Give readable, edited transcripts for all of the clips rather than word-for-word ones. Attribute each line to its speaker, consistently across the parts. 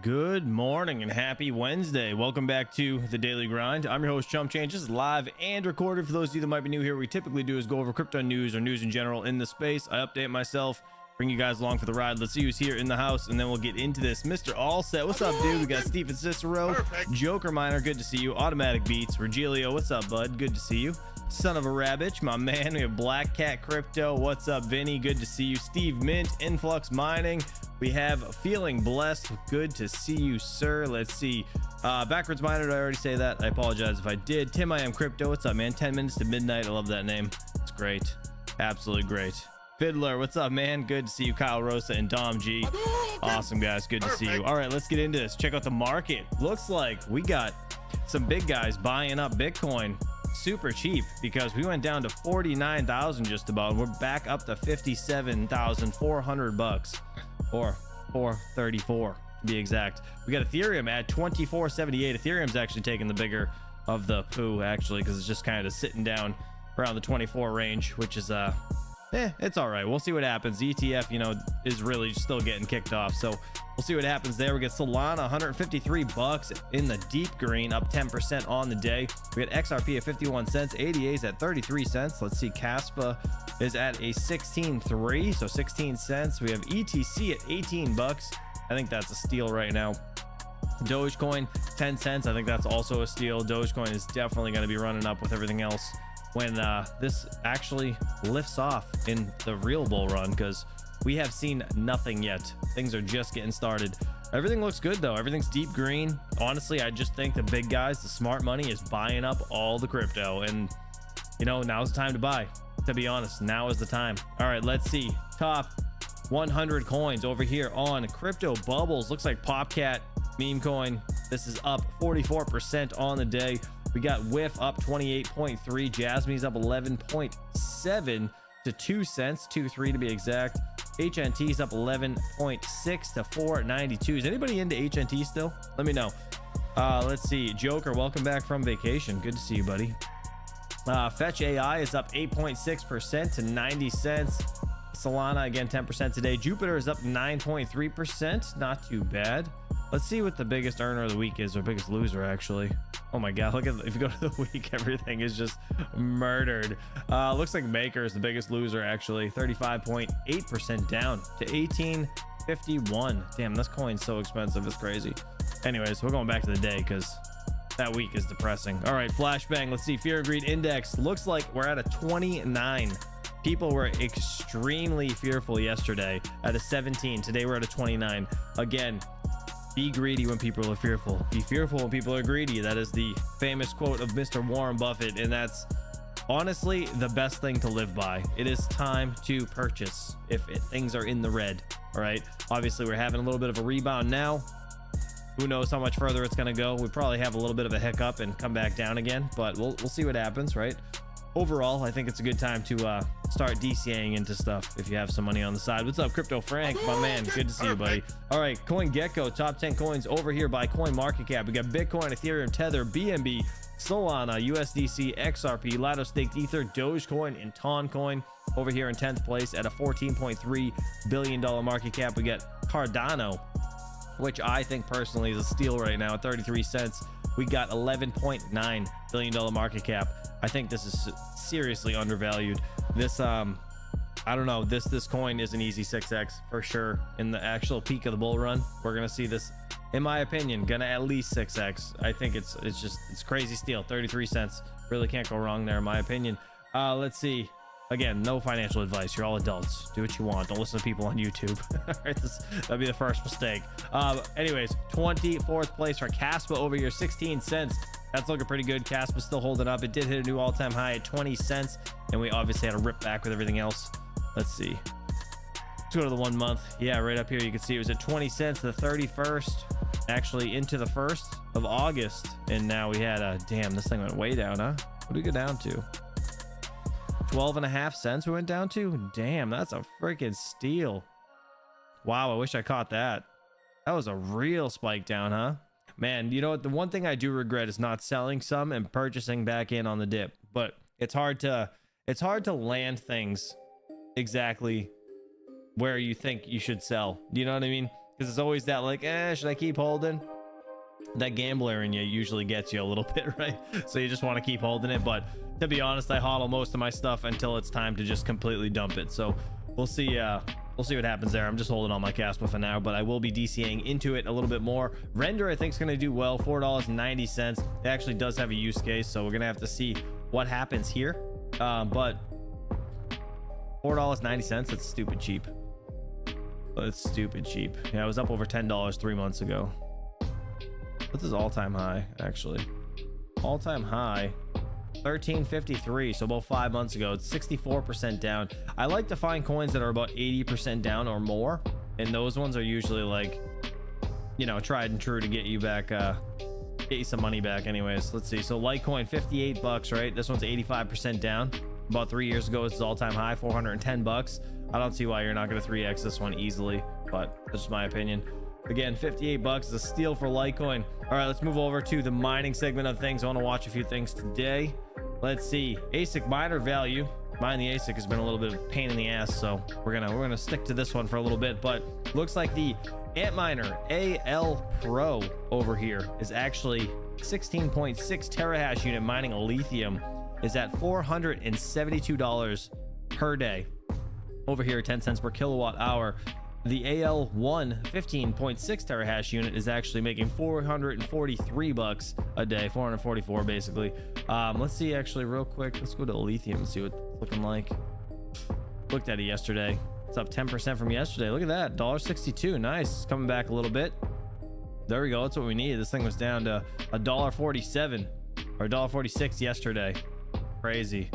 Speaker 1: Good morning and happy Wednesday. Welcome back to the Daily Grind. I'm your host, Chump Change. This is live and recorded. For those of you that might be new here, what we typically do is go over crypto news or news in general in the space. I update myself, bring you guys along for the ride. Let's see who's here in the house, and then we'll get into this. Mr. Allset, what's up, dude? We got Stephen Cicero, Joker Miner, good to see you. Automatic Beats, Regilio, what's up, bud? Good to see you. Son of a Rabbit, my man. We have Black Cat Crypto, what's up, Vinny? Good to see you. Steve Mint, Influx Mining. We have Feeling Blessed, good to see you, sir. Let's see. Backwards Miner, did I already say that? I apologize if I did. Tim, I am Crypto, what's up, man? 10 minutes to midnight. I love that name. It's great. Absolutely great. Fiddler, what's up, man? Good to see you. Kyle Rosa and Dom G. Awesome, guys. Good to see you. All right, let's get into this. Check out the market. Looks like we got some big guys buying up Bitcoin super cheap because we went down to 49,000 just about. We're back up to 57,400 bucks, or 434 to be exact. We got Ethereum at 2478. Ethereum's actually taking the bigger of the poo, actually, because it's just kind of sitting down around the 24 range, which is it's all right. We'll see what happens. The ETF, you know, is really still getting kicked off, so we'll see what happens there. We get Solana 153 bucks in the deep green, up 10% on the day. We got XRP at 51 cents, ADA's at 33 cents. Let's see, Caspa is at a 16.3, so 16 cents. We have ETC at 18 bucks. I think that's a steal right now. Dogecoin 10 cents. I think that's also a steal. Dogecoin is definitely going to be running up with everything else when this actually lifts off in the real bull run, because we have seen nothing yet. Things are just getting started. Everything looks good though. Everything's deep green. Honestly, I just think the big guys, the smart money, is buying up all the crypto, and you know, now's the time to buy. To be honest, now is the time. All right, let's see. Top 100 coins over here on Crypto Bubbles. Looks like Popcat meme coin. This is up 44% on the day. We got Whiff up 28.3. Jasmy's up 11.7 to 2 cents, 2.3 to be exact. HNT's up 11.6 to 4.92. Is anybody into HNT still? Let me know. Let's see. Joker, welcome back from vacation. Good to see you, buddy. Fetch AI is up 8.6% to 90 cents. Solana again 10% today. Jupiter is up 9.3%. Not too bad. Let's see what the biggest earner of the week is, or biggest loser actually. Oh my god, look at, if you go to the week, everything is just murdered. Looks like Maker is the biggest loser actually, 35.8% down to 1851. Damn, this coin's so expensive, it's crazy. Anyways, we're going back to the day because that week is depressing. All right, flashbang. Let's see. Fear and Greed Index looks like we're at a 29. People were extremely fearful yesterday at a 17. Today we're at a 29. Again, be greedy when people are fearful. Be fearful when people are greedy. That is the famous quote of Mr. Warren Buffett, and that's honestly the best thing to live by. It is time to purchase if things are in the red. All right. Obviously, we're having a little bit of a rebound now. Who knows how much further it's going to go? We probably have a little bit of a hiccup and come back down again, but we'll see what happens, right? Overall, I think it's a good time to start DCAing into stuff if you have some money on the side. What's up, Crypto Frank, my man? Good to see you, buddy. All right, CoinGecko, top 10 coins over here by coin market cap. We got Bitcoin, Ethereum, Tether, BNB, Solana, USDC, XRP, Lato Staked Ether, Dogecoin, and Toncoin over here in 10th place at a $14.3 billion market cap. We got Cardano, which I think personally is a steal right now at 33 cents. We got $11.9 billion market cap. I think this is seriously undervalued. This I don't know, this coin is an easy 6x for sure. In the actual peak of the bull run, we're gonna see this, in my opinion, gonna at least 6x. I think it's crazy steal. 33 cents, really can't go wrong there in my opinion. Let's see. Again, no financial advice. You're all adults. Do what you want. Don't listen to people on YouTube. All right, that'd be the first mistake. Anyways, 24th place for Caspa over here, 16 cents. That's looking pretty good. Caspa's still holding up. It did hit a new all-time high at 20 cents, and we obviously had a rip back with everything else. Let's see. Let's go to the 1 month. Yeah, right up here you can see it was at 20 cents the 31st, actually into the 1st of August, and now we had a damn. This thing went way down, huh? What did we go down to? 12.5 cents we went down to. Damn, that's a freaking steal. Wow, I wish I caught that. That was a real spike down, huh? Man, you know what, the one thing I do regret is not selling some and purchasing back in on the dip. But it's hard to land things exactly where you think you should sell. Do you know what I mean? because it's always that like, should I keep holding? That gambler in you usually gets you a little bit, right? So you just want to keep holding it. But to be honest, I hodl most of my stuff until it's time to just completely dump it. So we'll see what happens there. I'm just holding on my Caspa for now, but I will be DCing into it a little bit more. Render, I think, is going to do well. $4.90. It actually does have a use case, so we're going to have to see what happens here. But $4.90, that's stupid cheap. It's stupid cheap. Yeah, it was up over $10 3 months ago. What's his all-time high, actually? All-time high, 1353, so about 5 months ago. It's 64% down. I like to find coins that are about 80% down or more, and those ones are usually like, you know, tried and true to get you back, get you some money back. Anyways, let's see. So Litecoin, 58 bucks, right? This one's 85% down. About 3 years ago, it's all-time high, 410 bucks. I don't see why you're not going to 3x this one easily, but that's just my opinion. Again, 58 bucks is a steal for Litecoin. All right, let's move over to the mining segment of things. I want to watch a few things today. Let's see. ASIC miner value. Mining the ASIC has been a little bit of a pain in the ass, so we're gonna stick to this one for a little bit. But looks like the Antminer AL Pro over here is actually 16.6 terahash unit mining a lithium is at $472 per day. Over here, 10 cents per kilowatt hour. The AL1 15.6 terahash unit is actually making 443 bucks a day, 444 basically. Let's see, actually, real quick. Let's go to lithium and see what it's looking like. Looked at it yesterday. It's up 10% from yesterday. Look at that, $1.62. Nice. It's coming back a little bit. There we go. That's what we need. This thing was down to $1.47 or $1.46 yesterday. Crazy.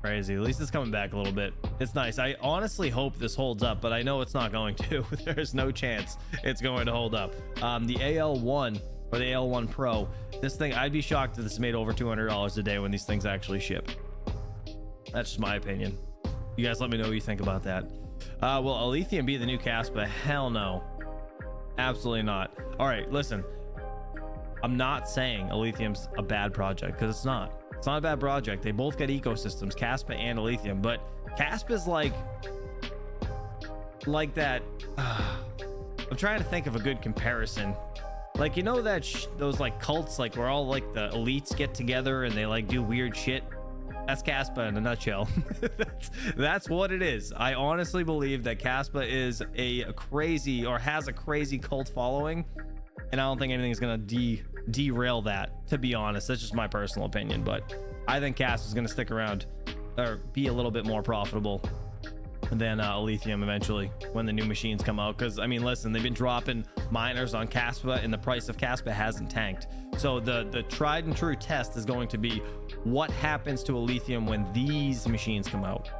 Speaker 1: At least it's coming back a little bit. It's nice. I honestly hope this holds up, but I know it's not going to. There's no chance it's going to hold up. The AL1 or the AL1 Pro, this thing, I'd be shocked if this made over $200 a day when these things actually ship. That's just my opinion. You guys let me know what you think about that. Will a lithium be the new Caspa? Hell no. Absolutely not. All right, listen. I'm not saying a lithium's a bad project, because it's not. It's not a bad project. They both got ecosystems, Caspa and Lithium, but Caspa's like that. I'm trying to think of a good comparison. Like, you know that those like cults, like where all like the elites get together and they like do weird shit. That's Caspa in a nutshell. that's what it is. I honestly believe that Caspa is a crazy, or has a crazy cult following, and I don't think anything's gonna derail that, to be honest. That's just my personal opinion, but I think Caspa is going to stick around or be a little bit more profitable than lithium eventually when the new machines come out. Because I mean, listen, they've been dropping miners on Caspa and the price of Caspa hasn't tanked. So the tried and true test is going to be what happens to a lithium when these machines come out.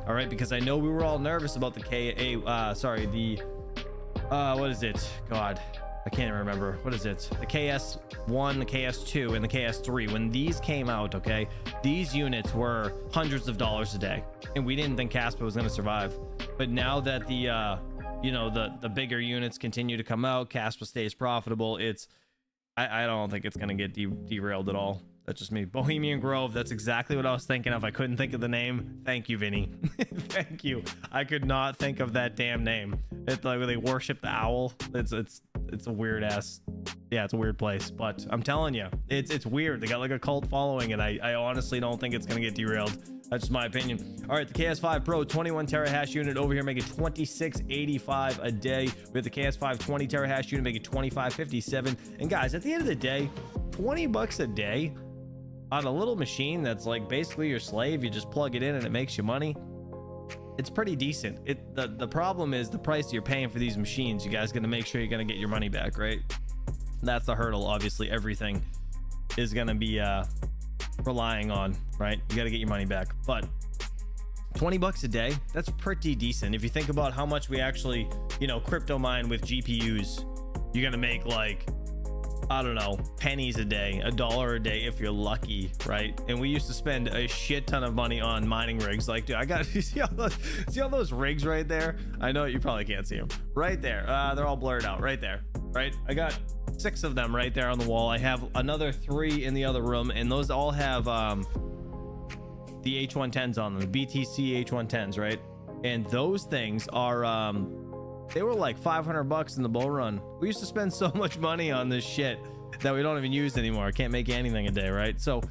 Speaker 1: All right, because I know we were all nervous about the what is it, god, I can't remember. What is it? The KS1, the KS2, and the KS3. When these came out, okay, these units were hundreds of dollars a day, and we didn't think Caspa was going to survive. But now that the, you know, the bigger units continue to come out, Caspa stays profitable. I don't think it's going to get derailed at all. That's just me. Bohemian Grove. That's exactly what I was thinking of. I couldn't think of the name. Thank you, Vinny. Thank you. I could not think of that damn name. It's like where they worship the owl. It's a weird ass. Yeah, it's a weird place, but I'm telling you, it's weird. They got like a cult following, and I honestly don't think it's gonna get derailed. That's just my opinion. All right, the KS5 Pro 21 terahash unit over here making $26.85 a day. We have the KS5 20 terahash unit making $25.57. And guys, at the end of the day, 20 bucks a day on a little machine that's like basically your slave. You just plug it in and it makes you money. It's pretty decent. The problem is the price you're paying for these machines. You guys got to make sure you're gonna get your money back, right? That's the hurdle. Obviously, everything is gonna be relying on, right? You got to get your money back. But 20 bucks a day, that's pretty decent. If you think about how much we actually, you know, crypto mine with GPUs, you're gonna make like, I don't know, pennies a day, $1 a day if you're lucky, right? And we used to spend a shit ton of money on mining rigs. Like, dude, I got you see all those rigs right there? I know you probably can't see them right there. They're all blurred out right there, right? I got 6 of them right there on the wall. I have another 3 in the other room, and those all have the H110s on them, the BTC H110s, right? And those things are they were like 500 bucks in the bull run. We used to spend so much money on this shit that we don't even use anymore. I can't make anything a day, right? So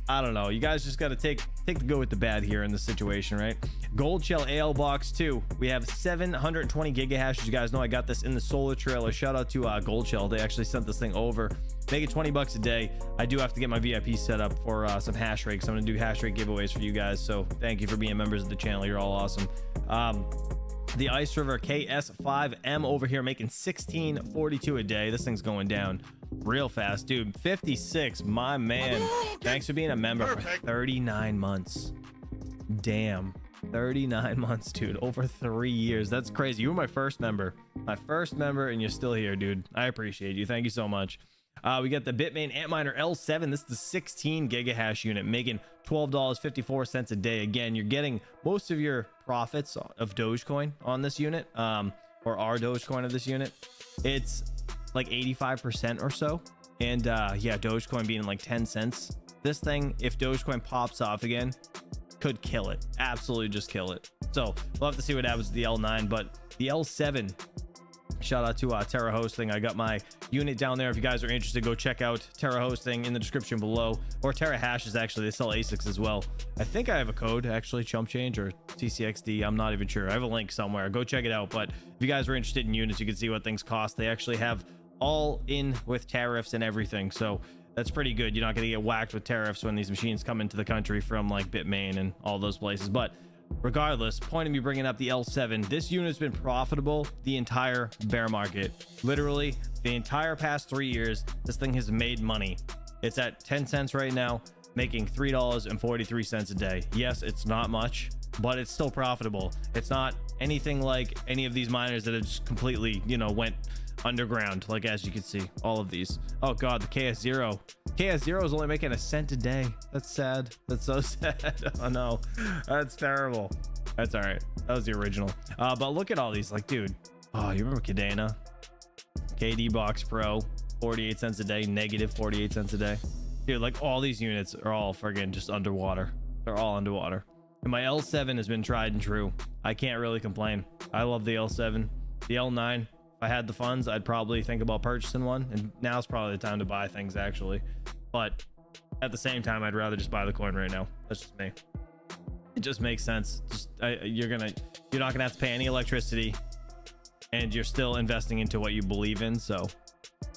Speaker 1: I don't know, you guys just got to take the good with the bad here in this situation, right? Gold shell AL box 2, we have 720 gigahashes. You guys know I got this in the solar trailer. Shout out to gold shell, they actually sent this thing over. Make it 20 bucks a day. I do have to get my VIP set up for some hash rate, so I'm gonna do hash rate giveaways for you guys, so thank you for being members of the channel. You're all awesome. The Ice River KS5M over here making 1642 a day. This thing's going down real fast, dude. 56, my man. Thanks for being a member for 39 months. Damn, 39 months, dude. Over 3 years. That's crazy. You were my first member, and you're still here, dude. I appreciate you. Thank you so much. We got the Bitmain Antminer L7. This is the 16 gigahash unit, making $12.54 a day. Again, you're getting most of your profits of Dogecoin on this unit, or our Dogecoin of this unit. It's like 85% or so. And yeah, Dogecoin being like 10 cents. This thing, if Dogecoin pops off again, could kill it. Absolutely just kill it. So we'll have to see what happens with the L9, but the L7, shout out to Terra Hosting. I got my unit down there. If you guys are interested, go check out Terra Hosting in the description below, or Terra Hashes. Actually, they sell ASICs as well. I think I have a code, actually, chump change or TCXD. I'm not even sure. I have a link somewhere. Go check it out. But if you guys are interested in units, you can see what things cost. They actually have all in with tariffs and everything, so that's pretty good. You're not going to get whacked with tariffs when these machines come into the country from like Bitmain and all those places. But regardless, point of me bringing up the L7, this unit's been profitable the entire bear market. Literally the entire past 3 years, this thing has made money. It's at 10 cents right now, making $3.43 a day. Yes, it's not much, but it's still profitable. It's not anything like any of these miners that have just completely, you know, went underground, like as you can see, all of these. Oh god, the KS0 is only making a cent a day. That's sad. That's so sad. Oh no, that's terrible. That's all right, that was the original. But look at all these, like, dude, oh, you remember Cadena? KD Box Pro, 48 cents a day, negative 48 cents a day, dude. Like, all these units are all friggin' just underwater. They're all underwater, and my L7 has been tried and true. I can't really complain. I love the L7. The L9, if I had the funds, I'd probably think about purchasing one, and now's probably the time to buy things, actually. But at the same time, I'd rather just buy the coin right now. That's just me. It just makes sense. Just you're not gonna have to pay any electricity, and you're still investing into what you believe in. So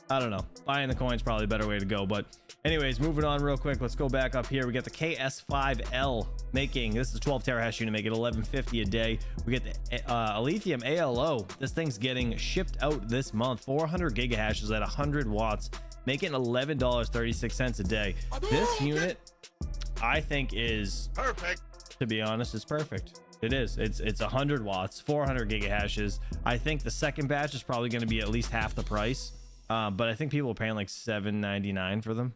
Speaker 1: I don't know, buying the coin's probably a better way to go. But anyways, moving on real quick, let's go back up here. We got the KS5L making, this is a 12 terahash unit, making $11.50 a day. We get the Lithium ALO. This thing's getting shipped out this month, 400 gigahashes at 100 watts, making $11.36 a day. This unit, I think, is perfect. To be honest, it's perfect. It is. It's 100 watts, 400 gigahashes. I think the second batch is probably going to be at least half the price. But I think people are paying like $7.99 for them,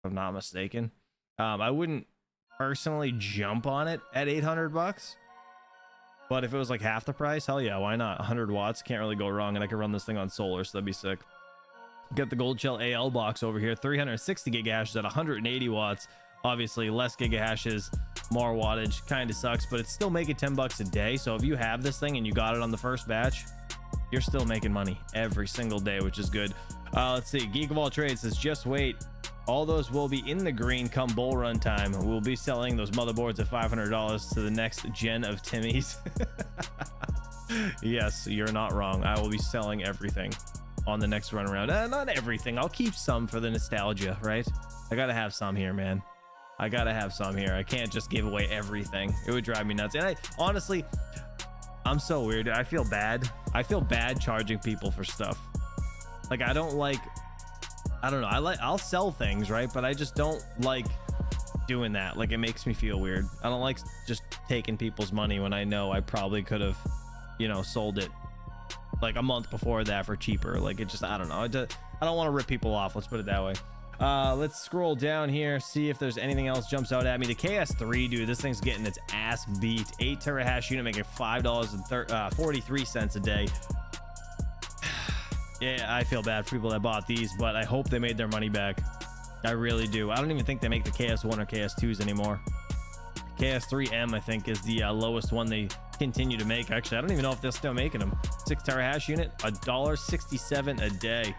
Speaker 1: if I'm not mistaken. I wouldn't personally jump on it at 800 bucks, but if it was like half the price, hell yeah, why not? 100 watts, can't really go wrong, and I could run this thing on solar, so that'd be sick. Got the Gold Shell AL box over here, 360 gigahashes at 180 watts. Obviously less gigahashes, more wattage, kind of sucks, but it's still making 10 bucks a day. So if you have this thing and you got it on the first batch, you're still making money every single day, which is good. Let's see, Geek of All Trades says, just wait, all those will be in the green come bull run time. We'll be selling those motherboards at $500 to the next gen of Timmy's. Yes, you're not wrong. I will be selling everything on the next run around. Not everything, I'll keep some for the nostalgia, right? I gotta have some here, man. I gotta have some here. I can't just give away everything. It would drive me nuts. And I honestly, I'm so weird. I feel bad charging people for stuff. Like, I don't know, I'll sell things, right? But I just don't like doing that. Like, it makes me feel weird. I don't like just taking people's money when I know I probably could have, you know, sold it like a month before that for cheaper. Like, it just, I don't know, I don't want to rip people off, let's put it that way. Let's scroll down here, see if there's anything else jumps out at me. The KS3, dude, this thing's getting its ass beat. 8 terahash unit making $5.43 a day. Yeah, I feel bad for people that bought these, but I hope they made their money back. I really do. I don't even think they make the KS1 or KS2s anymore. KS3M, I think, is the lowest one they continue to make. Actually, I don't even know if they're still making them. 6 terahash unit, $1.67 a day.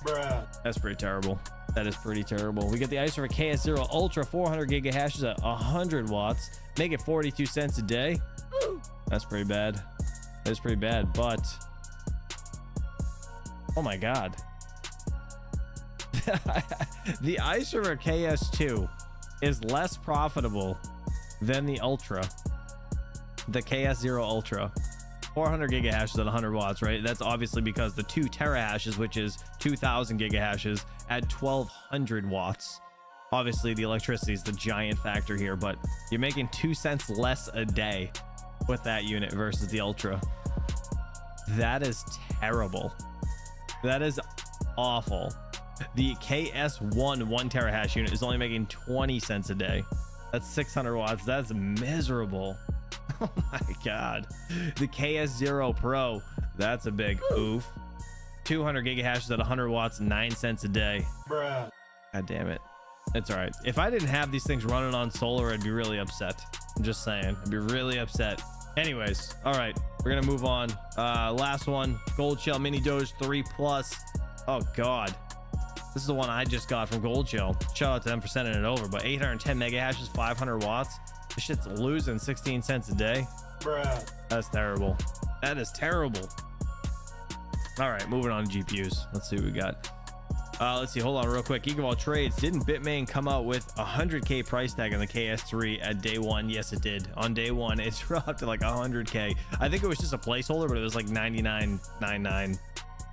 Speaker 2: Bruh.
Speaker 1: That's pretty terrible. That is pretty terrible. We get the Ice River KS0 Ultra 400 gigahashes at 100 watts, make it 42 cents a day. That's pretty bad. That's pretty bad, but oh my god. The Ice River KS2 is less profitable than the Ultra. The KS0 Ultra. 400 gigahashes at 100 watts, right? That's obviously because the 2 terahashes, which is 2000 gigahashes at 1200 watts. Obviously the electricity is the giant factor here, but you're making 2 cents less a day with that unit versus the Ultra. That is terrible. That is awful. The KS1 1 terahash unit is only making 20 cents a day. That's 600 watts. That's miserable. Oh my god. The KS0 Pro, that's a big oof. 200 gigahashes at 100 watts, 9 cents a day.
Speaker 2: Bruh.
Speaker 1: God damn it. It's all right. If I didn't have these things running on solar, I'd be really upset. I'm just saying, I'd be really upset. Anyways, all right, we're gonna move on. Last one, Gold Shell Mini Doge 3 Plus. Oh god, this is the one I just got from Gold Shell. Shout out to them for sending it over. But 810 mega hashes, 500 watts. This shit's losing 16 cents a day.
Speaker 2: Bruh.
Speaker 1: That's terrible. That is terrible. All right, moving on to GPUs. Let's see what we got. Let's see. Hold on real quick. Geek of all trades. Didn't Bitmain come out with a 100K price tag on the KS3 at day one? Yes, it did. On day one, it dropped to like 100K. I think it was just a placeholder, but it was like 99.99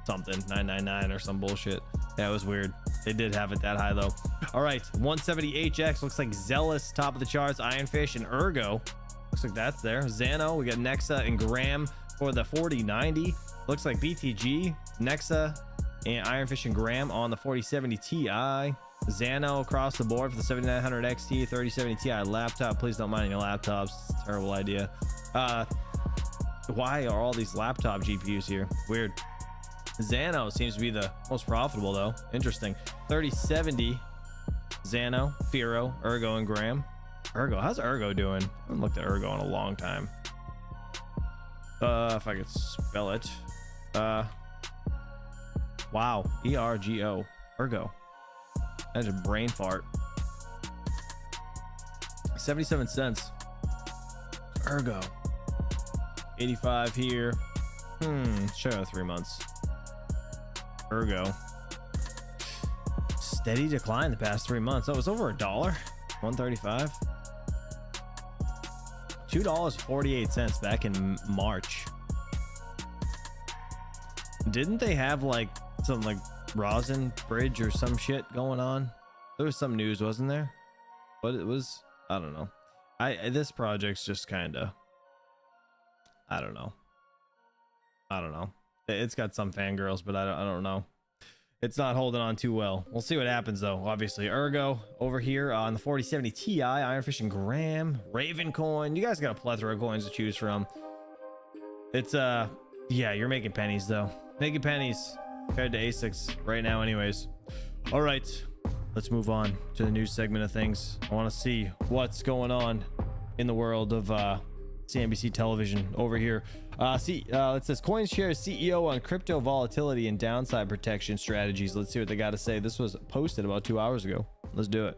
Speaker 1: something, 999 or some bullshit. Yeah, it was weird. They did have it that high though. All right, 170HX looks like Zealous top of the charts. Ironfish and Ergo looks like that's there. Xano, we got Nexa and Graham for the 4090. Looks like BTG, Nexa, and Ironfish and Graham on the 4070 Ti. Xano across the board for the 7900 XT 3070 Ti laptop. Please don't mind your laptops. It's a terrible idea. Why are all these laptop GPUs here? Weird. Xano seems to be the most profitable though. Interesting. 3070 Xano, Firo, Ergo, and Graham. Ergo, how's Ergo doing? I haven't looked at Ergo in a long time. If I could spell it. Wow, ERGO, Ergo. That's a brain fart. 77 cents. Ergo. 85 here. Show 3 months. Ergo. Steady decline the past 3 months. Oh, it was over $1. 135. $2.48 back in March. Didn't they have like some like rosin bridge or some shit going on? There was some news, wasn't there? But it was, I don't know. This project's just kind of, I don't know. It's got some fangirls, but I don't know. It's not holding on too well. We'll see what happens though. Obviously, Ergo over here on the 4070 Ti, Ironfish and Graham, Raven Coin. You guys got a plethora of coins to choose from. It's yeah, you're making pennies though. Making pennies compared to ASICs right now anyways. All right, let's move on to the news segment of things. I want to see what's going on in the world of CNBC television over here. It says CoinShares CEO on crypto volatility and downside protection strategies. Let's see what they got to say. This was posted about 2 hours ago. Let's do it.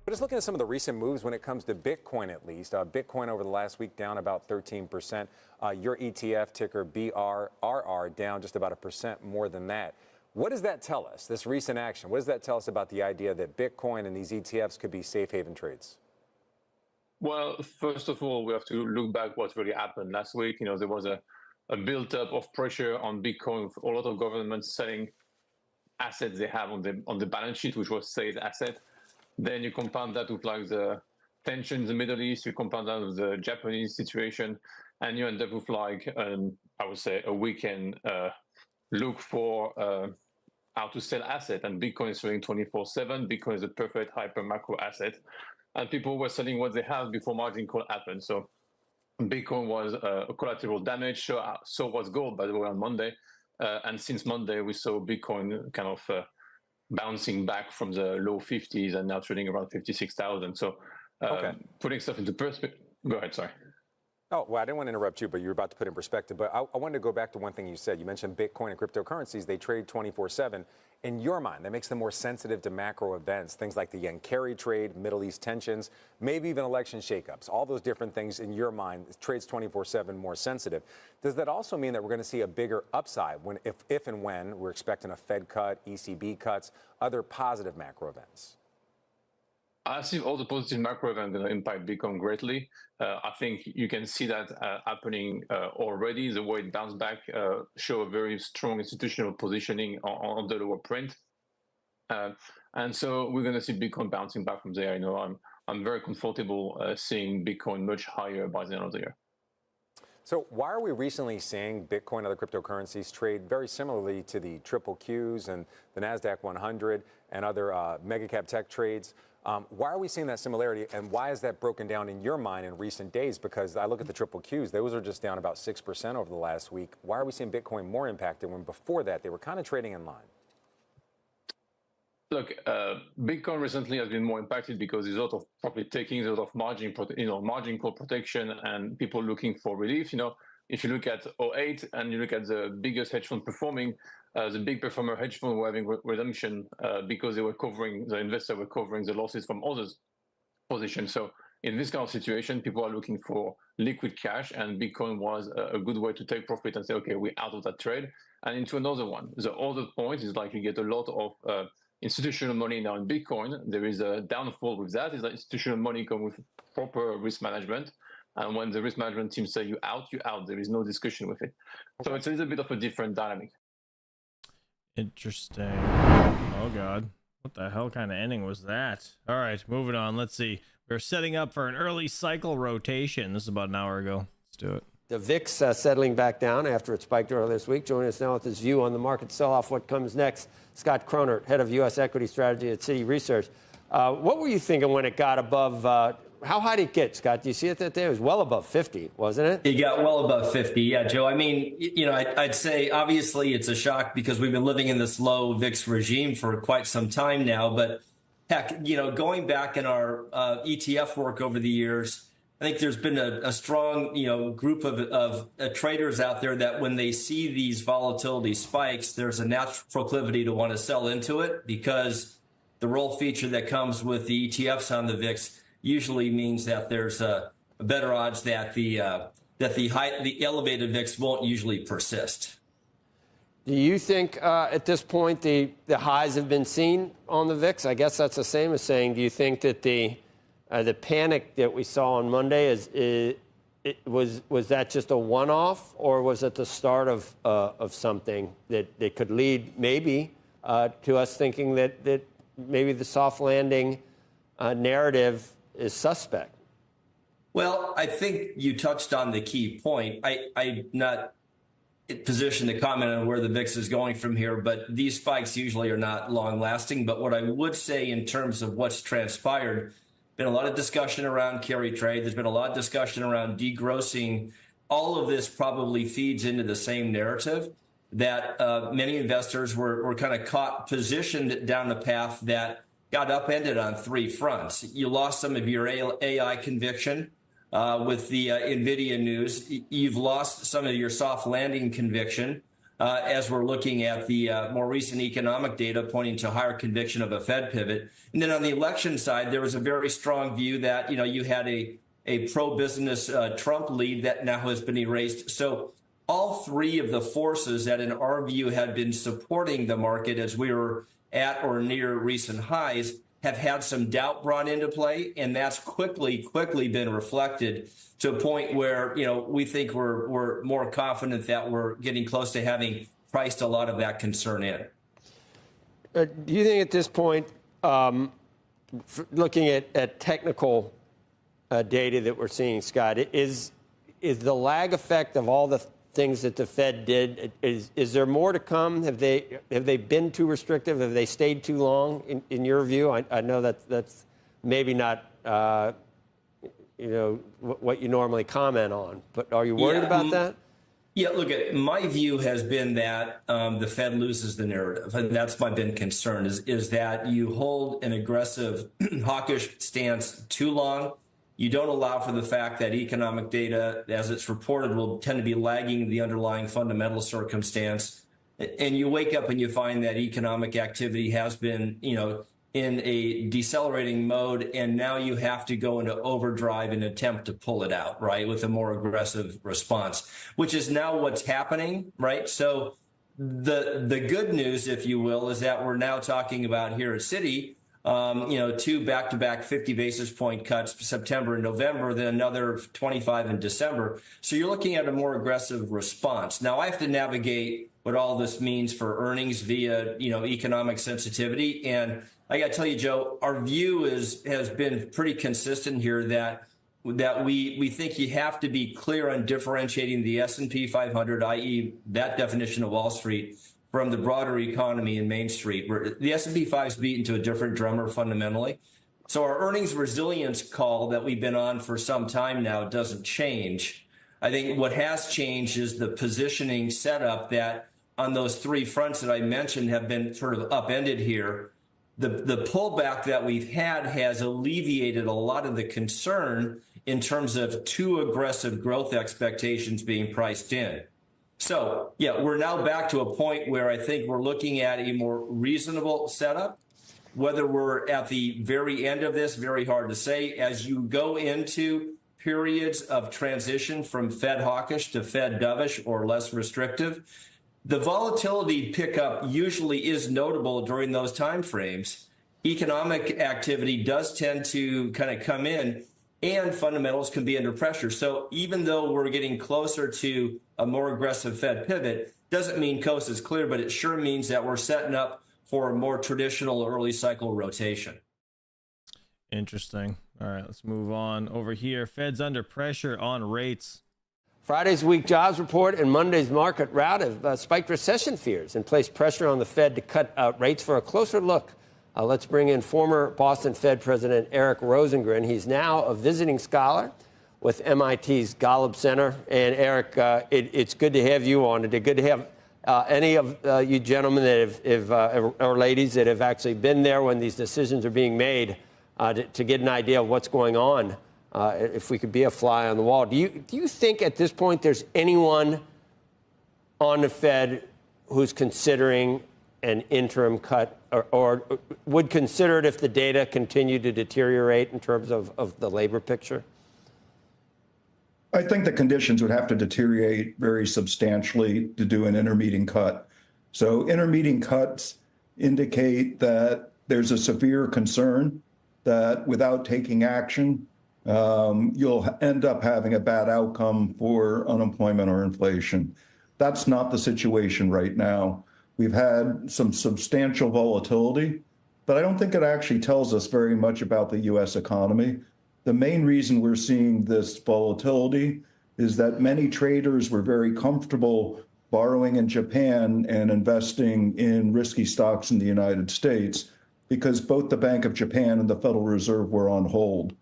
Speaker 3: But just looking at some of the recent moves when it comes to Bitcoin, at least. Bitcoin over the last week down about 13%. Your ETF ticker BRRR down just about 1% more than that. What does that tell us, this recent action? What does that tell us about the idea that Bitcoin and these ETFs could be safe haven trades?
Speaker 4: Well, first of all, we have to look back what really happened last week. You know, there was a build-up of pressure on Bitcoin with a lot of governments selling assets they have on the balance sheet, which was safe asset. Then you compound that with like the tension in the Middle East, you compound that with the Japanese situation, and you end up with like, I would say, a weekend look for how to sell asset. And Bitcoin is selling 24/7. Bitcoin is a perfect hyper macro asset. And people were selling what they have before margin call happened. So Bitcoin was a collateral damage. So was gold, by the way, on Monday. And since Monday, we saw Bitcoin kind of bouncing back from the low 50s and now trading around 56,000. So putting stuff into perspective. Go ahead, sorry.
Speaker 3: Oh, well, I didn't want to interrupt you, but you were about to put in perspective. But I wanted to go back to one thing you said. You mentioned Bitcoin and cryptocurrencies. They trade 24/7. In your mind, that makes them more sensitive to macro events, things like the yen carry trade, Middle East tensions, maybe even election shakeups. All those different things in your mind, trades 24/7 more sensitive. Does that also mean that we're going to see a bigger upside when, if and when we're expecting a Fed cut, ECB cuts, other positive macro events?
Speaker 4: I think all the positive macro events are going to impact Bitcoin greatly. I think you can see that happening already. The way it bounced back show a very strong institutional positioning on the lower print. And so we're going to see Bitcoin bouncing back from there. I'm very comfortable seeing Bitcoin much higher by the end of the year.
Speaker 3: So why are we recently seeing Bitcoin and other cryptocurrencies trade very similarly to the triple Qs and the NASDAQ 100 and other mega cap tech trades? Why are we seeing that similarity, and why is that broken down in your mind in recent days? Because I look at the triple Qs, those are just down about 6% over the last week. Why are we seeing Bitcoin more impacted when before that they were kind of trading in line?
Speaker 4: Look, Bitcoin recently has been more impacted because there's a lot of profit taking, there's a lot of margin call protection, and people looking for relief. If you look at '08 and you look at the biggest hedge fund performing, the big performer hedge fund were having redemption because the investors were covering the losses from others' positions. So in this kind of situation, people are looking for liquid cash, and Bitcoin was a good way to take profit and say, okay, we're out of that trade and into another one. The other point is like you get a lot of institutional money now in Bitcoin. There is a downfall with that, is that institutional money come with proper risk management. And when the risk management team say you're out, you're out. There is no discussion with it. So it's a little bit of a different dynamic.
Speaker 1: Interesting. Oh, God. What the hell kind of ending was that? All right, moving on. Let's see. We're setting up for an early cycle rotation. This is about an hour ago. Let's do it.
Speaker 2: The VIX settling back down after it spiked earlier this week. Joining us now with his view on the market sell-off, what comes next, Scott Cronert, head of U.S. equity strategy at Citi Research. What were you thinking when it got above, how high did it get, Scott? Do you see it that day? It was well above 50, wasn't it?
Speaker 5: It got well above 50, yeah, Joe. I mean, I'd say obviously it's a shock because we've been living in this low VIX regime for quite some time now. But heck, going back in our ETF work over the years, I think there's been a strong, group of traders out there that when they see these volatility spikes, there's a natural proclivity to want to sell into it because the roll feature that comes with the ETFs on the VIX usually means that there's a better odds that the elevated VIX won't usually persist.
Speaker 2: Do you think at this point the highs have been seen on the VIX? I guess that's the same as saying, do you think that the panic that we saw on Monday was that just a one-off, or was it the start of something that could lead maybe to us thinking that maybe the soft landing narrative is suspect?
Speaker 5: Well, I think you touched on the key point. I'm not in position to comment on where the VIX is going from here, but these spikes usually are not long lasting. But what I would say in terms of what's transpired, been a lot of discussion around carry trade. There's been a lot of discussion around degrossing. All of this probably feeds into the same narrative that many investors were kind of caught positioned down the path that got upended on three fronts. You lost some of your AI conviction with the NVIDIA news. You've lost some of your soft landing conviction as we're looking at the more recent economic data pointing to higher conviction of a Fed pivot. And then on the election side, there was a very strong view that, you had a pro-business Trump lead that now has been erased. So all three of the forces that in our view had been supporting the market as we were at or near recent highs have had some doubt brought into play, and that's quickly been reflected to a point where we think we're more confident that we're getting close to having priced a lot of that concern in.
Speaker 2: Do you think at this point, looking at technical data that we're seeing, Scott, is the lag effect of all the things that the Fed did, is there more to come? Have they been too restrictive? Have they stayed too long in your view? I know that's maybe not what you normally comment on, but are you worried about that?
Speaker 5: Yeah, look, my view has been that the Fed loses the narrative, and that's my been concern is that you hold an aggressive hawkish stance too long, You don't allow for the fact that economic data, as it's reported, will tend to be lagging the underlying fundamental circumstance. And you wake up and you find that economic activity has been, in a decelerating mode, and now you have to go into overdrive and attempt to pull it out, right, with a more aggressive response, which is now what's happening, right? So the good news, if you will, is that we're now talking about here at Citi, 2 back-to-back 50 basis point cuts, September and November, then another 25 in December. So you're looking at a more aggressive response. Now I have to navigate what all this means for earnings via, economic sensitivity. And I got to tell you, Joe, our view has been pretty consistent here that we think you have to be clear on differentiating the S&P 500, i.e. that definition of Wall Street, from the broader economy in Main Street, where the S&P 5 is beaten to a different drummer fundamentally. So our earnings resilience call that we've been on for some time now doesn't change. I think what has changed is the positioning setup that on those 3 fronts that I mentioned have been sort of upended here. The pullback that we've had has alleviated a lot of the concern in terms of too aggressive growth expectations being priced in. So, yeah, we're now back to a point where I think we're looking at a more reasonable setup. Whether we're at the very end of this, very hard to say. As you go into periods of transition from Fed hawkish to Fed dovish or less restrictive, the volatility pickup usually is notable during those time frames. Economic activity does tend to kind of come in, and fundamentals can be under pressure. So even though we're getting closer to a more aggressive Fed pivot, doesn't mean coast is clear, but it sure means that we're setting up for a more traditional early cycle rotation.
Speaker 1: Interesting. All right, let's move on over here. Fed's under pressure on rates.
Speaker 2: Friday's weak jobs report and Monday's market rout have spiked recession fears and placed pressure on the Fed to cut rates. For a closer look, let's bring in former Boston Fed President Eric Rosengren. He's now a visiting scholar with MIT's Golub Center. And Eric, it's good to have you on today. Good to have any of you gentlemen that have, or ladies that have actually been there when these decisions are being made to get an idea of what's going on. If we could be a fly on the wall. Do you think at this point there's anyone on the Fed who's considering an interim cut or would consider it if the data continued to deteriorate in terms of the labor picture?
Speaker 6: I think the conditions would have to deteriorate very substantially to do an intermediate cut. So intermediate cuts indicate that there's a severe concern that without taking action, you'll end up having a bad outcome for unemployment or inflation. That's not the situation right now. We've had some substantial volatility, but I don't think it actually tells us very much about the U.S. economy. The main reason we're seeing this volatility is that many traders were very comfortable borrowing in Japan and investing in risky stocks in the United States because both the Bank of Japan and the Federal Reserve were on hold.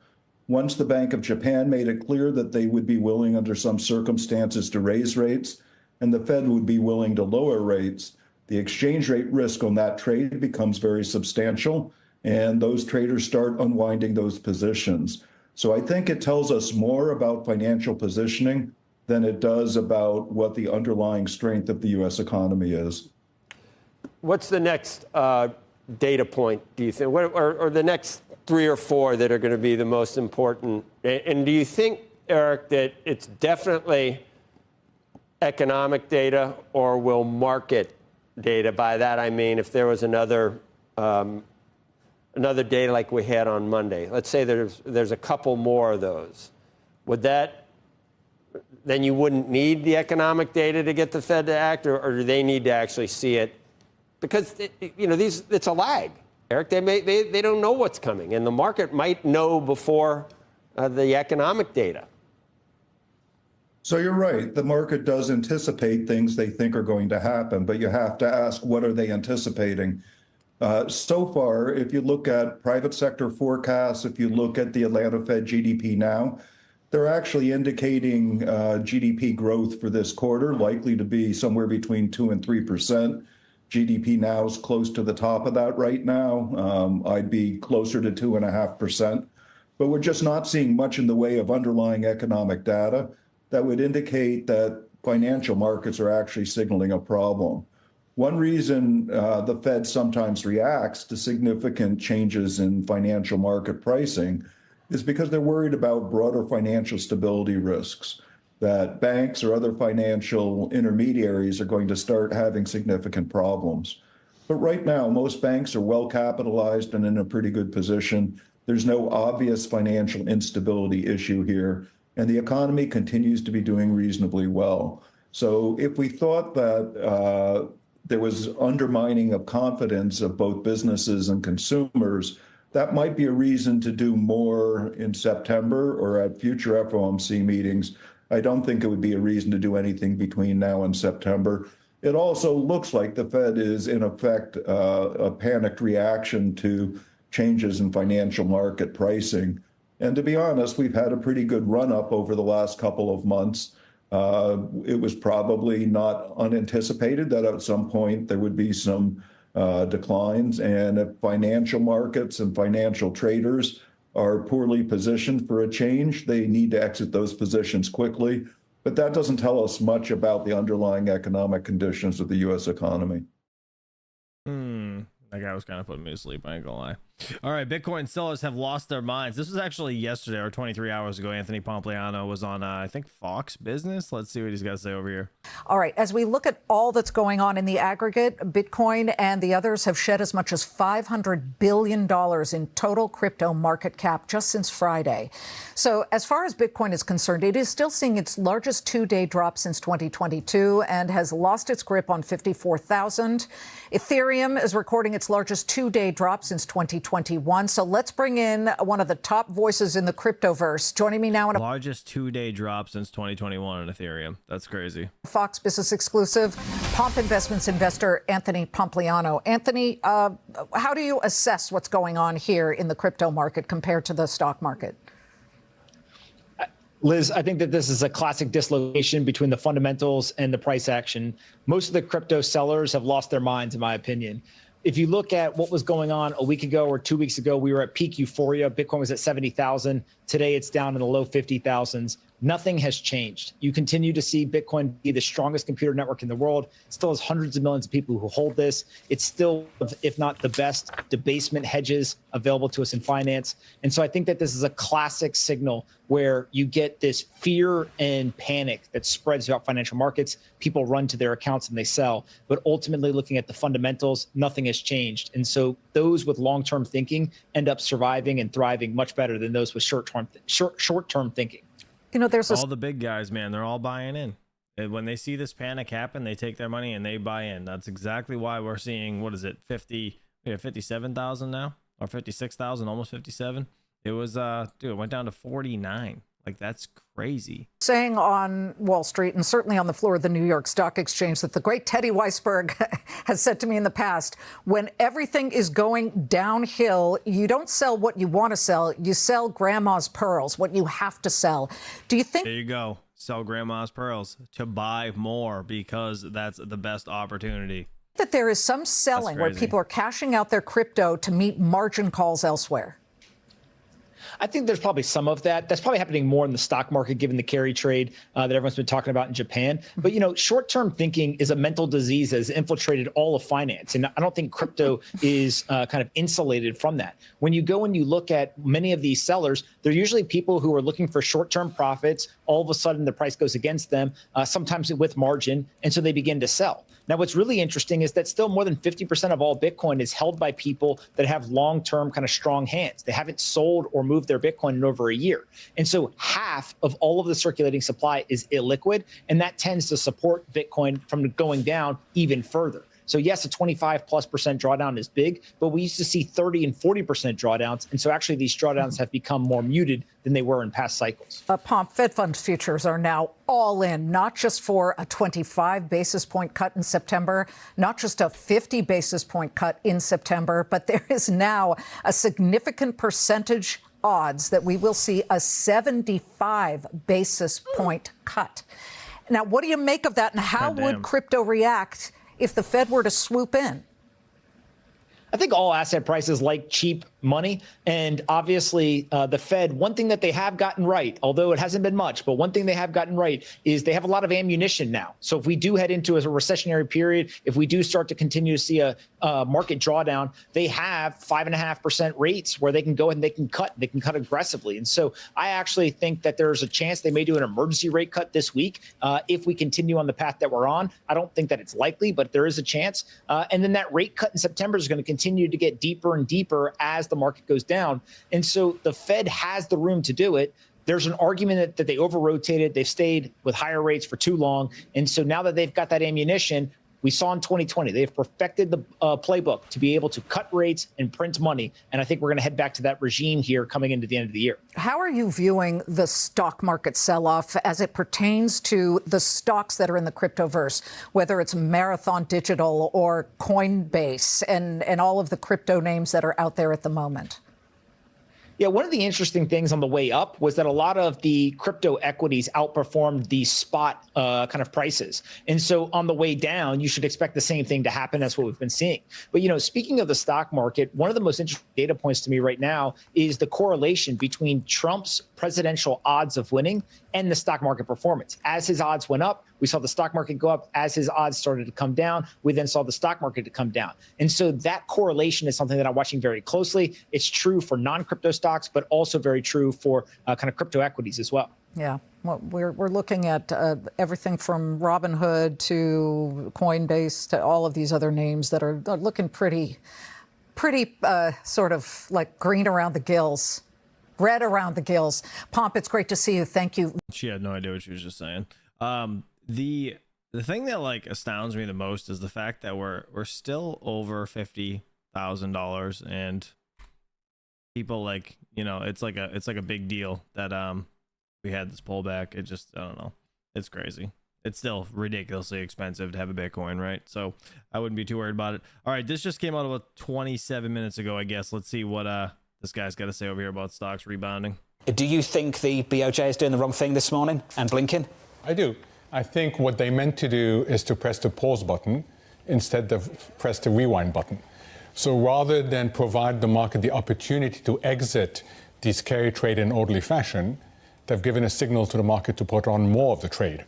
Speaker 6: Once the Bank of Japan made it clear that they would be willing under some circumstances to raise rates and the Fed would be willing to lower rates, the exchange rate risk on that trade becomes very substantial, and those traders start unwinding those positions. So I think it tells us more about financial positioning than it does about what the underlying strength of the U.S. economy is.
Speaker 2: What's the next data point, do you think, or the next 3 or 4 that are going to be the most important? And do you think, Eric, that it's definitely economic data, or will market data? By that I mean if there was another day like we had on Monday. Let's say there's a couple more of those. Would that, then you wouldn't need the economic data to get the Fed to act, or do they need to actually see it? Because it's a lag, Eric. They don't know what's coming, and the market might know before the economic data.
Speaker 6: So you're right. The market does anticipate things they think are going to happen, but you have to ask, what are they anticipating? So far, if you look at private sector forecasts, if you look at the Atlanta Fed GDP now, they're actually indicating GDP growth for this quarter, likely to be somewhere between 2 and 3%. GDP now is close to the top of that right now. I'd be closer to 2.5%. but we're just not seeing much in the way of underlying economic data that would indicate that financial markets are actually signaling a problem. One reason the Fed sometimes reacts to significant changes in financial market pricing is because they're worried about broader financial stability risks, that banks or other financial intermediaries are going to start having significant problems. But right now, most banks are well capitalized and in a pretty good position. There's no obvious financial instability issue here, and the economy continues to be doing reasonably well. So if we thought that there was undermining of confidence of both businesses and consumers, that might be a reason to do more in September or at future FOMC meetings. I don't think it would be a reason to do anything between now and September. It also looks like the Fed is, in effect, a panicked reaction to changes in financial market pricing. And to be honest, we've had a pretty good run-up over the last couple of months. It was probably not unanticipated that at some point there would be some declines. And if financial markets and financial traders are poorly positioned for a change, they need to exit those positions quickly. But that doesn't tell us much about the underlying economic conditions of the U.S. economy.
Speaker 1: That guy was kind of putting me to sleep, I ain't gonna lie. All right, Bitcoin sellers have lost their minds. This was actually yesterday or 23 hours ago. Anthony Pompliano was on, I think, Fox Business. Let's see what he's got to say over here.
Speaker 7: All right, as we look at all that's going on in the aggregate, Bitcoin and the others have shed as much as $500 billion in total crypto market cap just since Friday. So as far as Bitcoin is concerned, it is still seeing its largest two-day drop since 2022 and has lost its grip on 54,000. Ethereum is recording its largest two-day drop since 2021. So let's bring in one of the top voices in the cryptoverse. Joining me now in a
Speaker 1: largest two-day drop since 2021 on Ethereum. That's crazy.
Speaker 7: Fox Business exclusive, Pomp Investments investor Anthony Pompliano. Anthony, how do you assess what's going on here in the crypto market compared to the stock market?
Speaker 8: Liz, I think that this is a classic dislocation between the fundamentals and the price action. Most of the crypto sellers have lost their minds, in my opinion. If you look at what was going on a week ago or 2 weeks ago, we were at peak euphoria. Bitcoin was at 70,000. Today, it's down in the low 50,000s. Nothing has changed. You continue to see Bitcoin be the strongest computer network in the world. It still has hundreds of millions of people who hold this. It's still, if not the best, debasement hedges available to us in finance. And so I think that this is a classic signal where you get this fear and panic that spreads throughout financial markets. People run to their accounts and they sell. But ultimately, looking at the fundamentals, nothing has changed. And so those with long-term thinking end up surviving and thriving much better than those with short-term thinking.
Speaker 7: You know, there's
Speaker 1: all the big guys, man, they're all buying in. And when they see this panic happen, they take their money and they buy in. That's exactly why we're seeing, what is it, 57,000 now, or 56,000, almost 57. It was, dude, it went down to 49. Like, that's crazy.
Speaker 7: Saying on Wall Street and certainly on the floor of the New York Stock Exchange that the great Teddy Weisberg has said to me in the past, when everything is going downhill, you don't sell what you want to sell. You sell grandma's pearls, what you have to sell. Do you think?
Speaker 1: There you go. Sell grandma's pearls to buy more because that's the best opportunity.
Speaker 7: That there is some selling where people are cashing out their crypto to meet margin calls elsewhere.
Speaker 8: I think there's probably some of that. That's probably happening more in the stock market, given the carry trade that everyone's been talking about in Japan. But, you know, short-term thinking is a mental disease that has infiltrated all of finance. And I don't think crypto is kind of insulated from that. When you go and you look at many of these sellers, they're usually people who are looking for short-term profits. All of a sudden, the price goes against them, sometimes with margin. And so they begin to sell. Now, what's really interesting is that still more than 50% of all Bitcoin is held by people that have long-term kind of strong hands. They haven't sold or moved their Bitcoin in over a year. And so half of all of the circulating supply is illiquid, and that tends to support Bitcoin from going down even further. So yes, a 25+% drawdown is big, but we used to see 30 and 40% drawdowns. And so actually these drawdowns have become more muted than they were in past cycles.
Speaker 7: Pomp, Fed funds futures are now all in, not just for a 25 basis point cut in September, not just a 50 basis point cut in September, but there is now a significant percentage odds that we will see a 75 basis point cut. Now, what do you make of that, and how would crypto react if the Fed were to swoop in?
Speaker 8: I think all asset prices like cheap money. And obviously, the Fed, one thing that they have gotten right, although it hasn't been much, but one thing they have gotten right is they have a lot of ammunition now. So if we do head into a recessionary period, if we do start to continue to see a market drawdown, they have 5.5% rates where they can go and they can cut aggressively. And so I actually think that there's a chance they may do an emergency rate cut this week if we continue on the path that we're on. I don't think that it's likely, but there is a chance. And then that rate cut in September is going to continue to get deeper and deeper as the market goes down. And so the Fed has the room to do it. There's an argument that they over-rotated. They've stayed with higher rates for too long. And so now that they've got that ammunition, we saw in 2020, they've perfected the playbook to be able to cut rates and print money. And I think we're going to head back to that regime here coming into the end of the year.
Speaker 7: How are you viewing the stock market sell-off as it pertains to the stocks that are in the cryptoverse, whether it's Marathon Digital or Coinbase and all of the crypto names that are out there at the moment?
Speaker 8: Yeah, one of the interesting things on the way up was that a lot of the crypto equities outperformed the spot kind of prices. And so on the way down, you should expect the same thing to happen. That's what we've been seeing. But, you know, speaking of the stock market, one of the most interesting data points to me right now is the correlation between Trump's presidential odds of winning and the stock market performance. As his odds went up, we saw the stock market go up. As his odds started to come down, we then saw the stock market to come down. And so that correlation is something that I'm watching very closely. It's true for non-crypto stocks, but also very true for kind of crypto equities as well.
Speaker 7: Yeah, well, we're looking at everything from Robinhood to Coinbase to all of these other names that are looking pretty sort of like green around the gills. Red around the gills. Pomp, it's great to see you. Thank you.
Speaker 1: She had no idea what she was just saying. The thing that like astounds me the most is the fact that we're still over $50,000, and people like, you know, it's like a big deal that we had this pullback. It just, I don't know, it's crazy. It's still ridiculously expensive to have a Bitcoin, right? So I wouldn't be too worried about it. All right, this just came out about 27 minutes ago, I guess. Let's see what this guy's got to say over here about stocks rebounding.
Speaker 9: Do you think the BOJ is doing the wrong thing this morning and blinking?
Speaker 10: I do. I think what they meant to do is to press the pause button instead of press the rewind button. So rather than provide the market the opportunity to exit this carry trade in orderly fashion, they've given a signal to the market to put on more of the trade.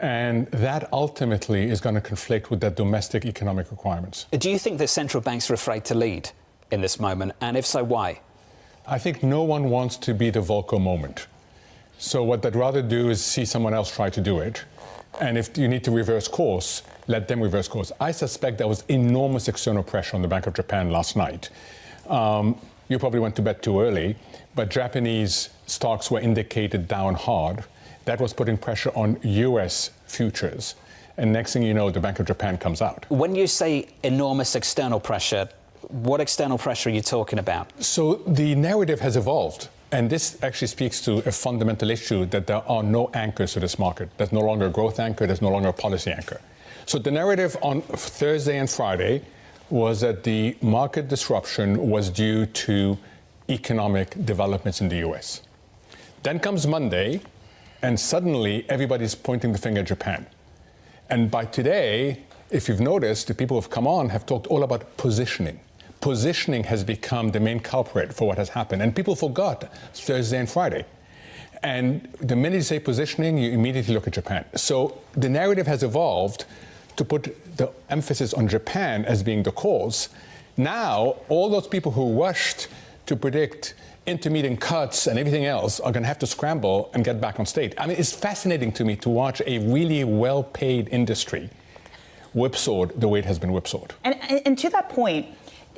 Speaker 10: And that ultimately is going to conflict with their domestic economic requirements.
Speaker 9: Do you think that central banks are afraid to lead in this moment? And if so, why?
Speaker 10: I think no one wants to be the Volcker moment. So what they'd rather do is see someone else try to do it. And if you need to reverse course, let them reverse course. I suspect there was enormous external pressure on the Bank of Japan last night. You probably went to bed too early, but Japanese stocks were indicated down hard. That was putting pressure on US futures. And next thing you know, the Bank of Japan comes out.
Speaker 9: When you say enormous external pressure, what external pressure are you talking about?
Speaker 10: So the narrative has evolved. And this actually speaks to a fundamental issue that there are no anchors to this market. There's no longer a growth anchor. There's no longer a policy anchor. So the narrative on Thursday and Friday was that the market disruption was due to economic developments in the US. Then comes Monday, and suddenly everybody's pointing the finger at Japan. And by today, if you've noticed, the people who've come on have talked all about positioning. Positioning has become the main culprit for what has happened. And people forgot Thursday and Friday. And the minute you say positioning, you immediately look at Japan. So the narrative has evolved to put the emphasis on Japan as being the cause. Now, all those people who rushed to predict intermittent cuts and everything else are going to have to scramble and get back on stage. I mean, it's fascinating to me to watch a really well-paid industry whipsawed the way it has been whipsawed.
Speaker 11: And to that point,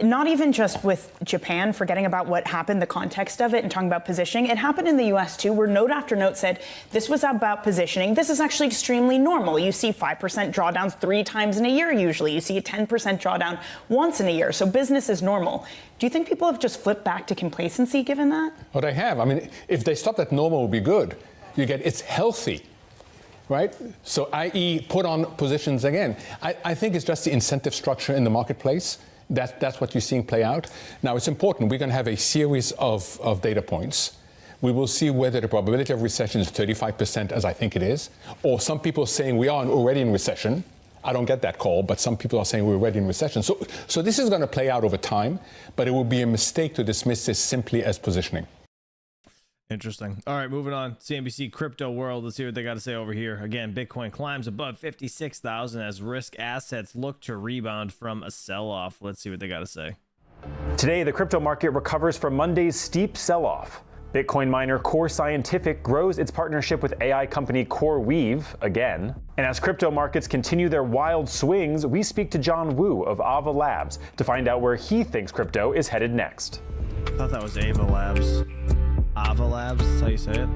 Speaker 11: not even just with Japan, forgetting about what happened, the context of it, and talking about positioning. It happened in the U.S. too, where note after note said this was about positioning. This is actually extremely normal. You see 5% drawdowns 3 times in a year usually. You see a 10% drawdown once in a year. So business is normal. Do you think people have just flipped back to complacency given that?
Speaker 10: Well, they have. I mean, if they stop at normal, it would be good. You get it's healthy. Right? So, i.e., put on positions again. I think it's just the incentive structure in the marketplace. That's what you're seeing play out. Now, it's important. We're going to have a series of data points. We will see whether the probability of recession is 35%, as I think it is, or some people saying we are already in recession, I don't get that call, but some people are saying we're already in recession. So this is going to play out over time, but it would be a mistake to dismiss this simply as positioning.
Speaker 1: Interesting. All right, moving on. CNBC Crypto World. Let's see what they got to say over here. Again, Bitcoin climbs above 56,000 as risk assets look to rebound from a sell-off. Let's see what they got to say.
Speaker 12: Today, the crypto market recovers from Monday's steep sell-off. Bitcoin miner Core Scientific grows its partnership with AI company CoreWeave again. And as crypto markets continue their wild swings, we speak to John Wu of Ava Labs to find out where he thinks crypto is headed next.
Speaker 1: I thought that was Ava Labs. Ava Labs, that's how you say it.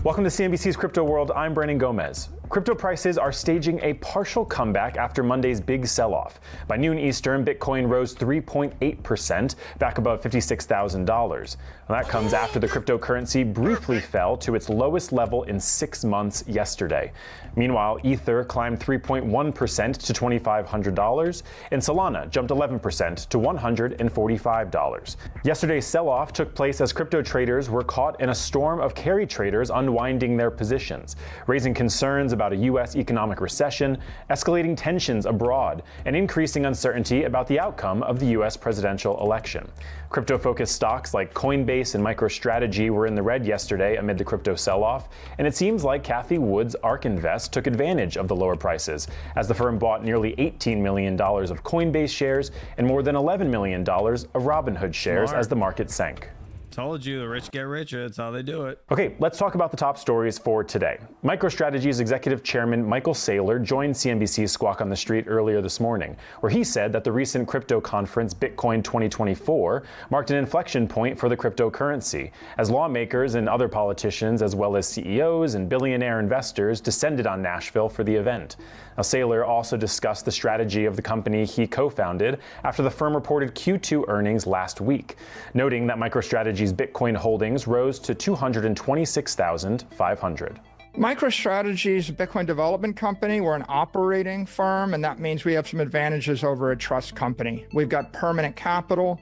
Speaker 12: Welcome to CNBC's Crypto World. I'm Brandon Gomez. Crypto prices are staging a partial comeback after Monday's big sell-off. By noon Eastern, Bitcoin rose 3.8%, back above $56,000. That comes after the cryptocurrency briefly fell to its lowest level in 6 months yesterday. Meanwhile, Ether climbed 3.1% to $2,500, and Solana jumped 11% to $145. Yesterday's sell-off took place as crypto traders were caught in a storm of carry traders unwinding their positions, raising concerns about a U.S. economic recession, escalating tensions abroad, and increasing uncertainty about the outcome of the U.S. presidential election. Crypto-focused stocks like Coinbase and MicroStrategy were in the red yesterday amid the crypto sell-off, and it seems like Cathie Wood's ARK Invest took advantage of the lower prices, as the firm bought nearly $18 million of Coinbase shares and more than $11 million of Robinhood shares as the market sank.
Speaker 1: Told you, the rich get richer. That's how they do it.
Speaker 12: Okay, let's talk about the top stories for today. MicroStrategy's executive chairman Michael Saylor joined CNBC's Squawk on the Street earlier this morning, where he said that the recent crypto conference Bitcoin 2024 marked an inflection point for the cryptocurrency, as lawmakers and other politicians, as well as CEOs and billionaire investors, descended on Nashville for the event. Now, Saylor also discussed the strategy of the company he co-founded after the firm reported Q2 earnings last week, noting that MicroStrategy's Bitcoin holdings rose to 226,500.
Speaker 13: MicroStrategy is a Bitcoin development company. We're an operating firm, and that means we have some advantages over a trust company. We've got permanent capital.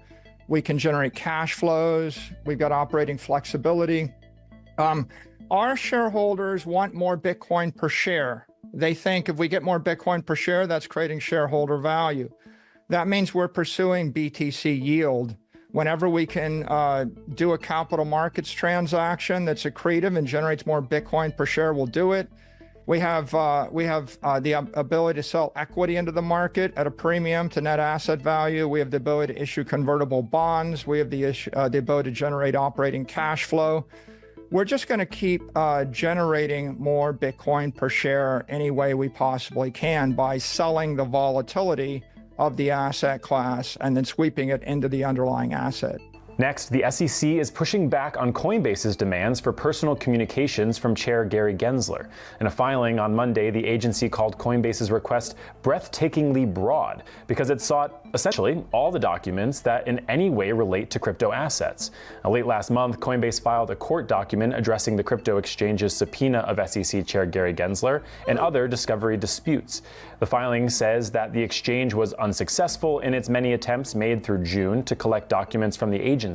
Speaker 13: We can generate cash flows. We've got operating flexibility. Our shareholders want more Bitcoin per share. They think if we get more Bitcoin per share, that's creating shareholder value. That means we're pursuing BTC yield. Whenever we can do a capital markets transaction that's accretive and generates more Bitcoin per share, we'll do it. We have the ability to sell equity into the market at a premium to net asset value. We have the ability to issue convertible bonds. We have the ability to generate operating cash flow. We're just going to keep generating more Bitcoin per share any way we possibly can by selling the volatility of the asset class and then sweeping it into the underlying asset.
Speaker 12: Next, the SEC is pushing back on Coinbase's demands for personal communications from Chair Gary Gensler. In a filing on Monday, the agency called Coinbase's request breathtakingly broad because it sought essentially all the documents that in any way relate to crypto assets. Now, late last month, Coinbase filed a court document addressing the crypto exchange's subpoena of SEC Chair Gary Gensler and other discovery disputes. The filing says that the exchange was unsuccessful in its many attempts made through June to collect documents from the agency.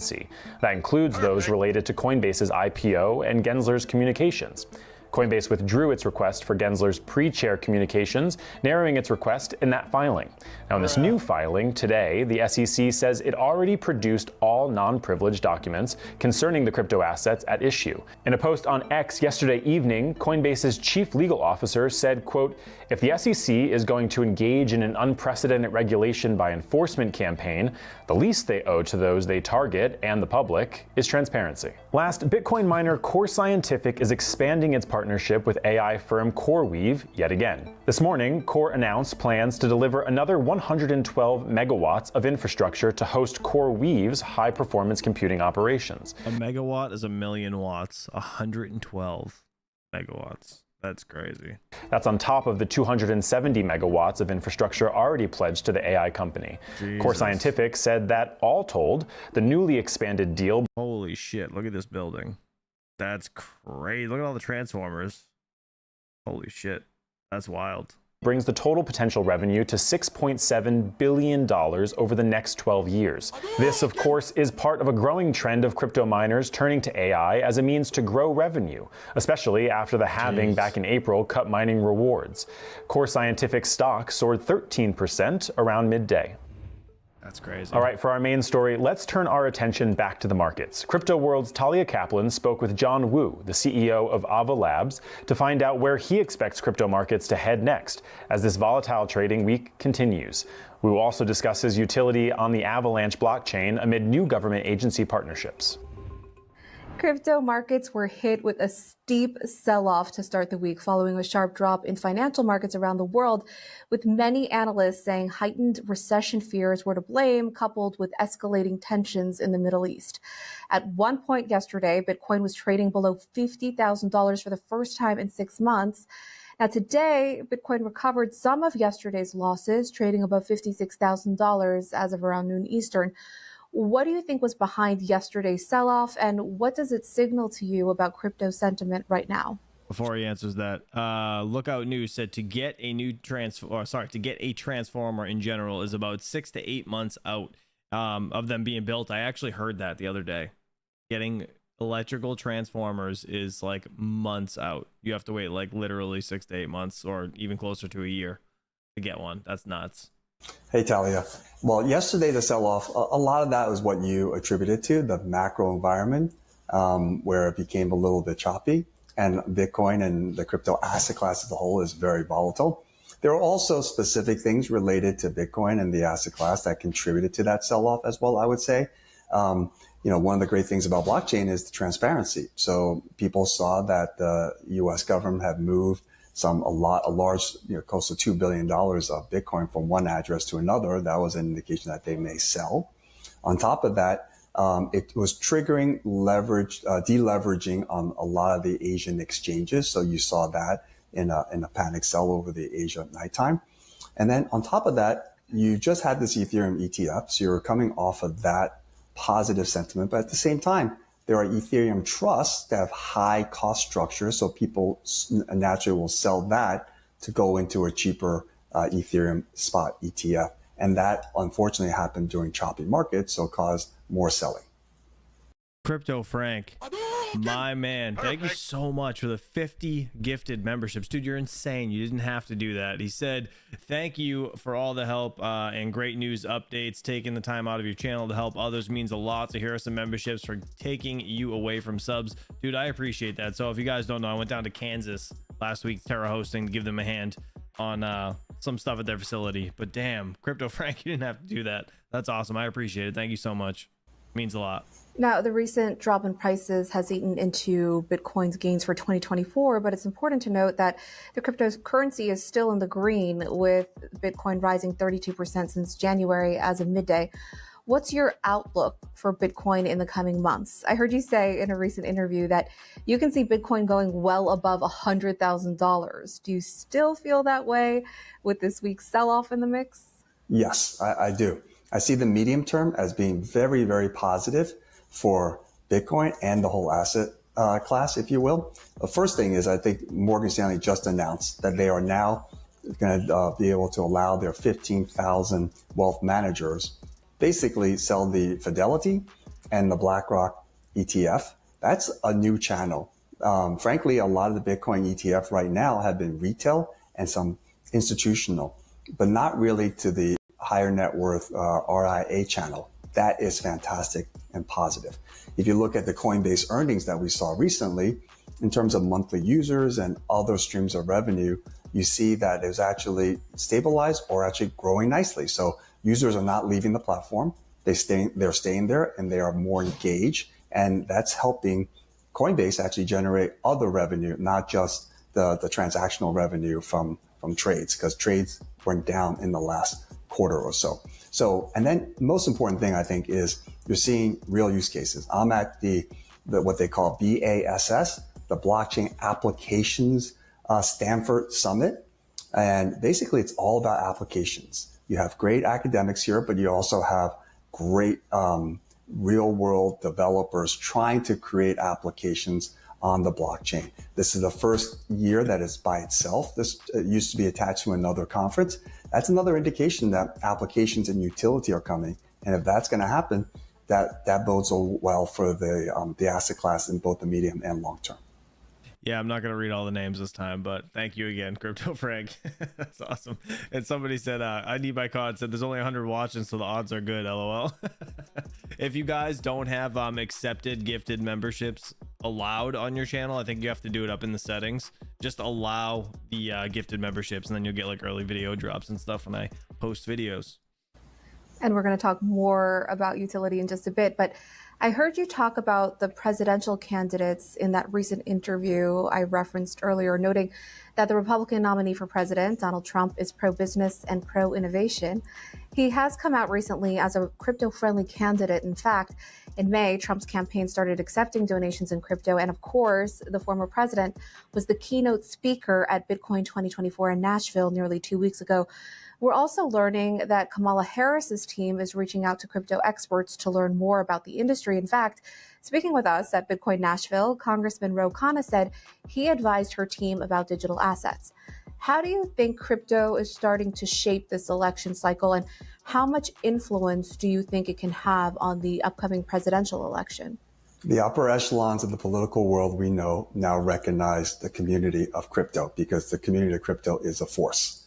Speaker 12: That includes those related to Coinbase's IPO and Gensler's communications. Coinbase withdrew its request for Gensler's pre-chair communications, narrowing its request in that filing. Now, in this new filing today, the SEC says it already produced all non-privileged documents concerning the crypto assets at issue. In a post on X yesterday evening, Coinbase's chief legal officer said, quote, "If the SEC is going to engage in an unprecedented regulation by enforcement campaign, the least they owe to those they target and the public is transparency." Last, Bitcoin miner Core Scientific is expanding its partnership with AI firm CoreWeave yet again. This morning, Core announced plans to deliver another 112 megawatts of infrastructure to host CoreWeave's high-performance computing operations.
Speaker 1: A megawatt is 1,000,000 watts. 112 megawatts. That's crazy.
Speaker 12: That's on top of the 270 megawatts of infrastructure already pledged to the AI company.
Speaker 1: Jesus.
Speaker 12: Core Scientific said that all told, the newly expanded deal...
Speaker 1: Holy shit, look at this building. That's crazy. Look at all the transformers. Holy shit. That's wild.
Speaker 12: brings the total potential revenue to $6.7 billion over the next 12 years. This, of course, is part of a growing trend of crypto miners turning to AI as a means to grow revenue, especially after the halving back in April cut mining rewards. Core Scientific stock soared 13% around midday.
Speaker 1: That's crazy.
Speaker 12: All right, for our main story, let's turn our attention back to the markets. Crypto World's Talia Kaplan spoke with John Wu, the CEO of Ava Labs, to find out where he expects crypto markets to head next as this volatile trading week continues. Wu also discusses utility on the Avalanche blockchain amid new government agency partnerships.
Speaker 14: Crypto markets were hit with a steep sell-off to start the week following a sharp drop in financial markets around the world, with many analysts saying heightened recession fears were to blame, coupled with escalating tensions in the Middle East. At one point yesterday, Bitcoin was trading below $50,000 for the first time in 6 months. Now today, Bitcoin recovered some of yesterday's losses, trading above $56,000 as of around noon Eastern. What do you think was behind yesterday's sell-off, and what does it signal to you about crypto sentiment right now?
Speaker 1: Before he answers that, Lookout News said to get a transformer in general is about 6 to 8 months out of them being built. I actually heard that the other day. Getting electrical transformers is like months out. You have to wait like literally 6 to 8 months, or even closer to a year to get one. That's nuts.
Speaker 15: Hey, Talia. Well, yesterday, the sell-off, a lot of that was what you attributed to, the macro environment, where it became a little bit choppy. And Bitcoin and the crypto asset class as a whole is very volatile. There are also specific things related to Bitcoin and the asset class that contributed to that sell-off as well, I would say. One of the great things about blockchain is the transparency. So people saw that the U.S. government had moved a large, close to $2 billion of Bitcoin from one address to another. That was an indication that they may sell. On top of that, it was triggering deleveraging on a lot of the Asian exchanges. So you saw that in a panic sell over the Asia nighttime. And then on top of that, you just had this Ethereum ETF. So you're coming off of that positive sentiment. But at the same time, there are Ethereum trusts that have high cost structure, so people naturally will sell that to go into a cheaper Ethereum spot ETF. And that, unfortunately, happened during choppy markets, so caused more selling.
Speaker 1: Crypto Frank, my man, thank you so much for the 50 gifted memberships. Dude, you're insane. You didn't have to do that. He said, thank you for all the help and great news updates. Taking the time out of your channel to help others means a lot. So here are some memberships for taking you away from subs. Dude, I appreciate that. So if you guys don't know, I went down to Kansas last week, Terra Hosting, to give them a hand on some stuff at their facility. But damn, Crypto Frank, you didn't have to do that. That's awesome. I appreciate it. Thank you so much. Means a lot.
Speaker 14: Now, the recent drop in prices has eaten into Bitcoin's gains for 2024, but it's important to note that the cryptocurrency is still in the green, with Bitcoin rising 32% since January as of midday. What's your outlook for Bitcoin in the coming months? I heard you say in a recent interview that you can see Bitcoin going well above $100,000. Do you still feel that way with this week's sell-off in the mix?
Speaker 15: Yes, I do. I see the medium term as being very, very positive for Bitcoin and the whole asset class, if you will. The first thing is I think Morgan Stanley just announced that they are now going to be able to allow their 15,000 wealth managers basically sell the Fidelity and the BlackRock ETF. That's a new channel. Frankly, a lot of the Bitcoin ETF right now have been retail and some institutional, but not really to the higher net worth RIA channel. That is fantastic and positive. If you look at the Coinbase earnings that we saw recently, in terms of monthly users and other streams of revenue, you see that it's actually stabilized or actually growing nicely. So users are not leaving the platform. They're staying there and they are more engaged. And that's helping Coinbase actually generate other revenue, not just the transactional revenue from trades, because trades went down in the last quarter or so. And then the most important thing I think is you're seeing real use cases. I'm at the what they call BASS, the Blockchain Applications Stanford Summit. And basically it's all about applications. You have great academics here, but you also have great real world developers trying to create applications on the blockchain. This is the first year that is by itself. This used to be attached to another conference. That's another indication that applications and utility are coming. And if that's going to happen, that bodes well for the asset class in both the medium and long term.
Speaker 1: Yeah, I'm not going to read all the names this time, but thank you again, Crypto Frank. That's awesome. And somebody said, I need my card. Said there's only 100 watching, so the odds are good, LOL. If you guys don't have accepted gifted memberships allowed on your channel, I think you have to do it up in the settings. Just allow the gifted memberships, and then you'll get like early video drops and stuff when I post videos.
Speaker 14: And we're going to talk more about utility in just a bit, but I heard you talk about the presidential candidates in that recent interview I referenced earlier, noting that the Republican nominee for president, Donald Trump, is pro-business and pro-innovation. He has come out recently as a crypto-friendly candidate. In fact, in May, Trump's campaign started accepting donations in crypto. And of course, the former president was the keynote speaker at Bitcoin 2024 in Nashville nearly 2 weeks ago. We're also learning that Kamala Harris's team is reaching out to crypto experts to learn more about the industry. In fact, speaking with us at Bitcoin Nashville, Congressman Ro Khanna said he advised her team about digital assets. How do you think crypto is starting to shape this election cycle, and how much influence do you think it can have on the upcoming presidential election?
Speaker 15: The upper echelons of the political world we know now recognize the community of crypto, because the community of crypto is a force.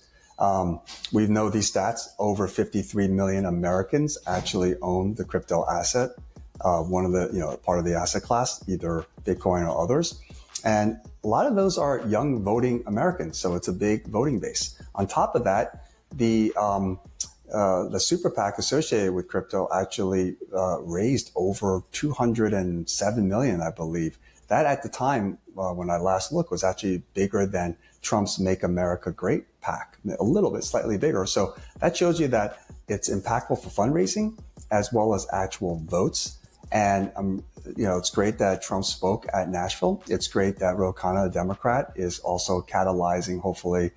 Speaker 15: We know these stats. Over 53 million Americans actually own the crypto asset, one of the, part of the asset class, either Bitcoin or others. And a lot of those are young voting Americans. So it's a big voting base. On top of that, the super PAC associated with crypto actually raised over 207 million, I believe. That at the time, when I last looked, was actually bigger than Trump's Make America Great PAC, a little bit slightly bigger. So that shows you that it's impactful for fundraising as well as actual votes. And, it's great that Trump spoke at Nashville. It's great that Ro Khanna, a Democrat, is also catalyzing, hopefully,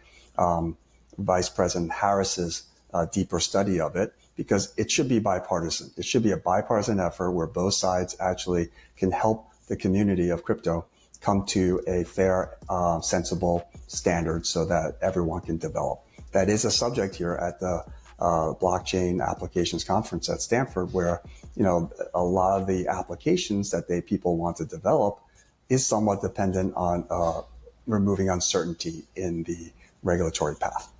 Speaker 15: Vice President Harris's deeper study of it, because it should be bipartisan. It should be a bipartisan effort where both sides actually can help the community of crypto come to a fair, sensible standard so that everyone can develop. That is a subject here at the Blockchain Applications Conference at Stanford, where a lot of the applications that people want to develop is somewhat dependent on removing uncertainty in the regulatory path.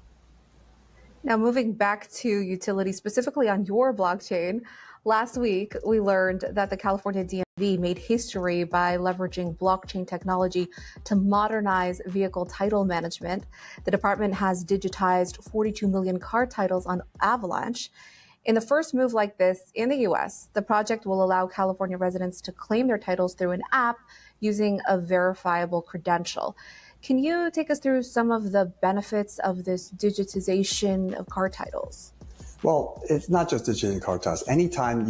Speaker 14: Now, moving back to utility, specifically on your blockchain, last week we learned that the California DMV made history by leveraging blockchain technology to modernize vehicle title management. The department has digitized 42 million car titles on Avalanche. In the first move like this in the U.S., the project will allow California residents to claim their titles through an app using a verifiable credential. Can you take us through some of the benefits of this digitization of car titles?
Speaker 15: Well, it's not just digitizing car titles. Anytime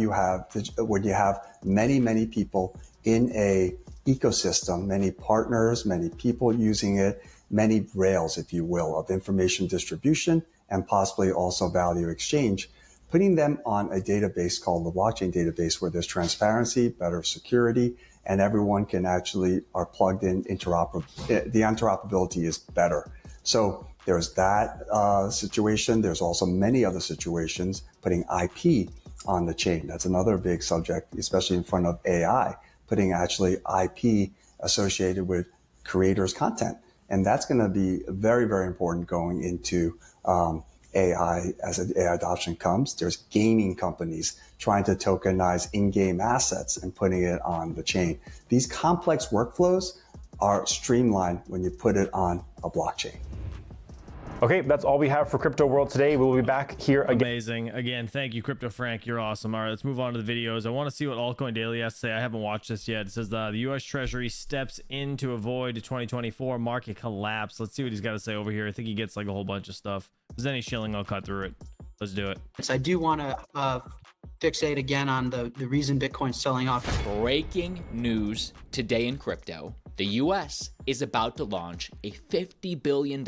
Speaker 15: when you have many, many people in a ecosystem, many partners, many people using it, many rails, if you will, of information distribution and possibly also value exchange, putting them on a database called the blockchain database, where there's transparency, better security, and everyone can actually are plugged in. The interoperability is better. So there's that situation. There's also many other situations, putting IP on the chain. That's another big subject, especially in front of AI, putting actually IP associated with creators' content. And that's going to be very, very important going into AI. As AI adoption comes, there's gaming companies trying to tokenize in-game assets and putting it on the chain. These complex workflows are streamlined when you put it on a blockchain.
Speaker 12: Okay, that's all we have for Crypto World today. We'll be back here again.
Speaker 1: Amazing. Again, thank you, Crypto Frank. You're awesome. All right, let's move on to the videos. I want to see what Altcoin Daily has to say. I haven't watched this yet. It says the U.S. Treasury steps in to avoid 2024 market collapse. Let's see what he's got to say over here. I think he gets like a whole bunch of stuff. If there's any shilling, I'll cut through it. Let's do it.
Speaker 16: I do want to fixate again on the reason Bitcoin's selling off.
Speaker 17: Breaking news today in crypto. The U.S. is about to launch a $50 billion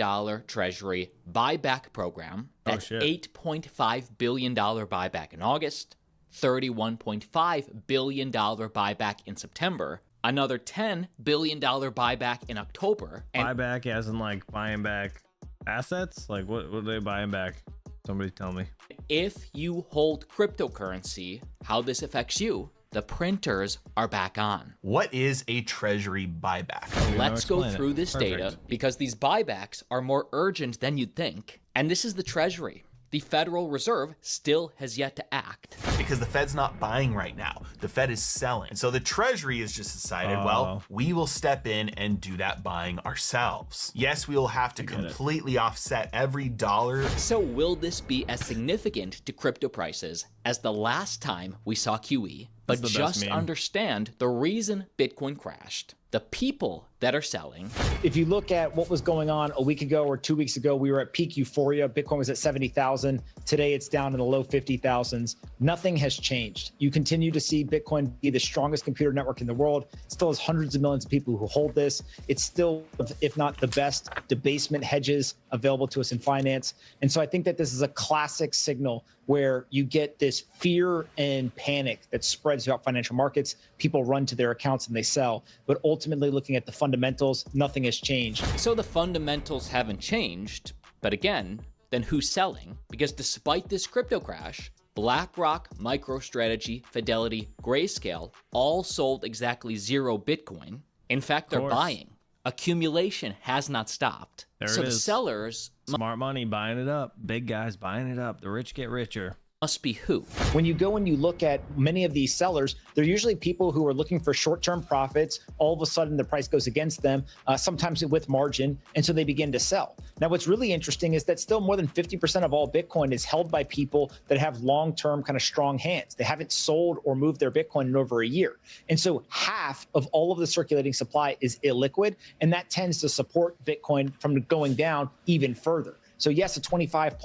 Speaker 17: Treasury buyback program. That's $8.5 billion buyback in August, $31.5 billion buyback in September, another $10 billion buyback in October. And
Speaker 1: buyback as in like buying back assets? Like what are they buying back? Somebody tell me.
Speaker 17: If you hold cryptocurrency, how this affects you, the printers are back on.
Speaker 18: What is a treasury buyback?
Speaker 17: Let's go through this data because these buybacks are more urgent than you'd think. And this is the Treasury. The Federal Reserve still has yet to act.
Speaker 18: Because the Fed's not buying right now. The Fed is selling. And so the Treasury has just decided, well, we will step in and do that buying ourselves. Yes, we will have to completely offset every dollar.
Speaker 17: So will this be as significant to crypto prices as the last time we saw QE? But just understand the reason Bitcoin crashed. The people that are selling.
Speaker 8: If you look at what was going on a week ago or 2 weeks ago, we were at peak euphoria. Bitcoin was at 70,000. Today it's down in the low 50,000s. Nothing has changed. You continue to see Bitcoin be the strongest computer network in the world. It still has hundreds of millions of people who hold this. It's still, if not the best, debasement hedges available to us in finance. And so I think that this is a classic signal where you get this fear and panic that spreads throughout financial markets. People run to their accounts and they sell. But ultimately, looking at the fundamentals, nothing has changed.
Speaker 17: So the fundamentals haven't changed. But again, then who's selling? Because despite this crypto crash, BlackRock, MicroStrategy, Fidelity, Grayscale all sold exactly 0 Bitcoin. In fact, they're buying. Accumulation has not stopped. So the sellers,
Speaker 1: smart money buying it up, big guys buying it up, the rich get richer.
Speaker 17: Must be who?
Speaker 8: When you go and you look at many of these sellers, they're usually people who are looking for short-term profits. All of a sudden, the price goes against them, sometimes with margin, and so they begin to sell. Now, what's really interesting is that still more than 50% of all Bitcoin is held by people that have long-term kind of strong hands. They haven't sold or moved their Bitcoin in over a year. And so half of all of the circulating supply is illiquid, and that tends to support Bitcoin from going down even further. So yes, a 25+%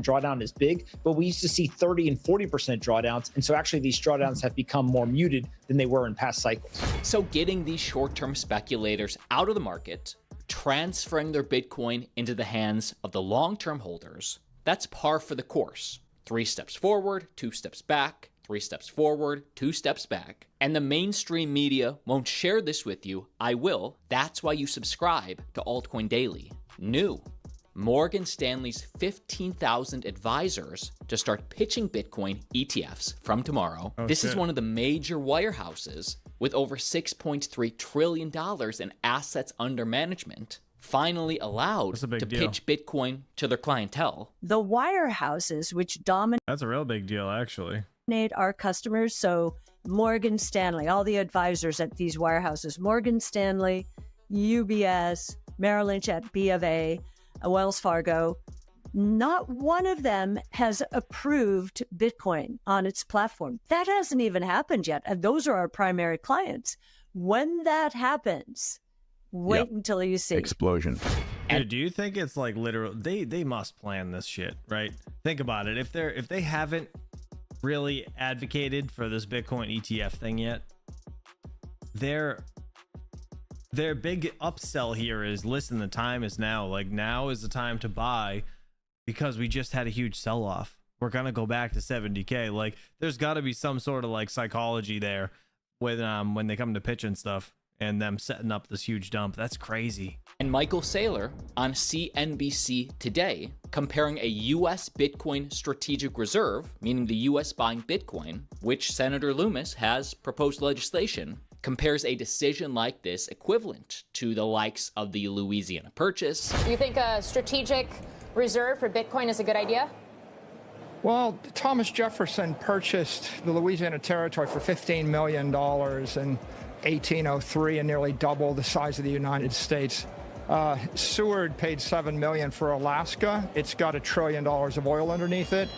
Speaker 8: drawdown is big, but we used to see 30 and 40% drawdowns. And so actually these drawdowns have become more muted than they were in past cycles.
Speaker 17: So getting these short-term speculators out of the market, transferring their Bitcoin into the hands of the long-term holders, that's par for the course. 3 steps forward, 2 steps back, 3 steps forward, 2 steps back. And the mainstream media won't share this with you. I will. That's why you subscribe to Altcoin Daily. New. Morgan Stanley's 15,000 advisors to start pitching Bitcoin ETFs from tomorrow. This is one of the major wirehouses with over $6.3 trillion in assets under management, finally allowed to pitch Bitcoin to their clientele.
Speaker 19: The wirehouses, which dominate...
Speaker 1: That's a real big deal, actually.
Speaker 19: ...our customers, so Morgan Stanley, all the advisors at these wirehouses, Morgan Stanley, UBS, Merrill Lynch at B of A, Wells Fargo, not one of them has approved Bitcoin on its platform. That hasn't even happened yet. And those are our primary clients. When that happens, wait until you see.
Speaker 1: Explosion. Dude, do you think it's like literal? They must plan this shit, right? Think about it. If they haven't really advocated for this Bitcoin ETF thing yet, their big upsell here is, listen, the time is now. Like, now is the time to buy because we just had a huge sell-off. We're going to go back to 70K. Like, there's got to be some sort of like psychology there when they come to pitch and stuff and them setting up this huge dump. That's crazy.
Speaker 17: And Michael Saylor on CNBC Today comparing a U.S. Bitcoin strategic reserve, meaning the U.S. buying Bitcoin, which Senator Loomis has proposed legislation, compares a decision like this equivalent to the likes of the Louisiana Purchase.
Speaker 20: You think a strategic reserve for Bitcoin is a good idea?
Speaker 13: Well, Thomas Jefferson purchased the Louisiana Territory for $15 million in 1803 and nearly double the size of the United States. Seward paid $7 million for Alaska. It's got $1 trillion of oil underneath it.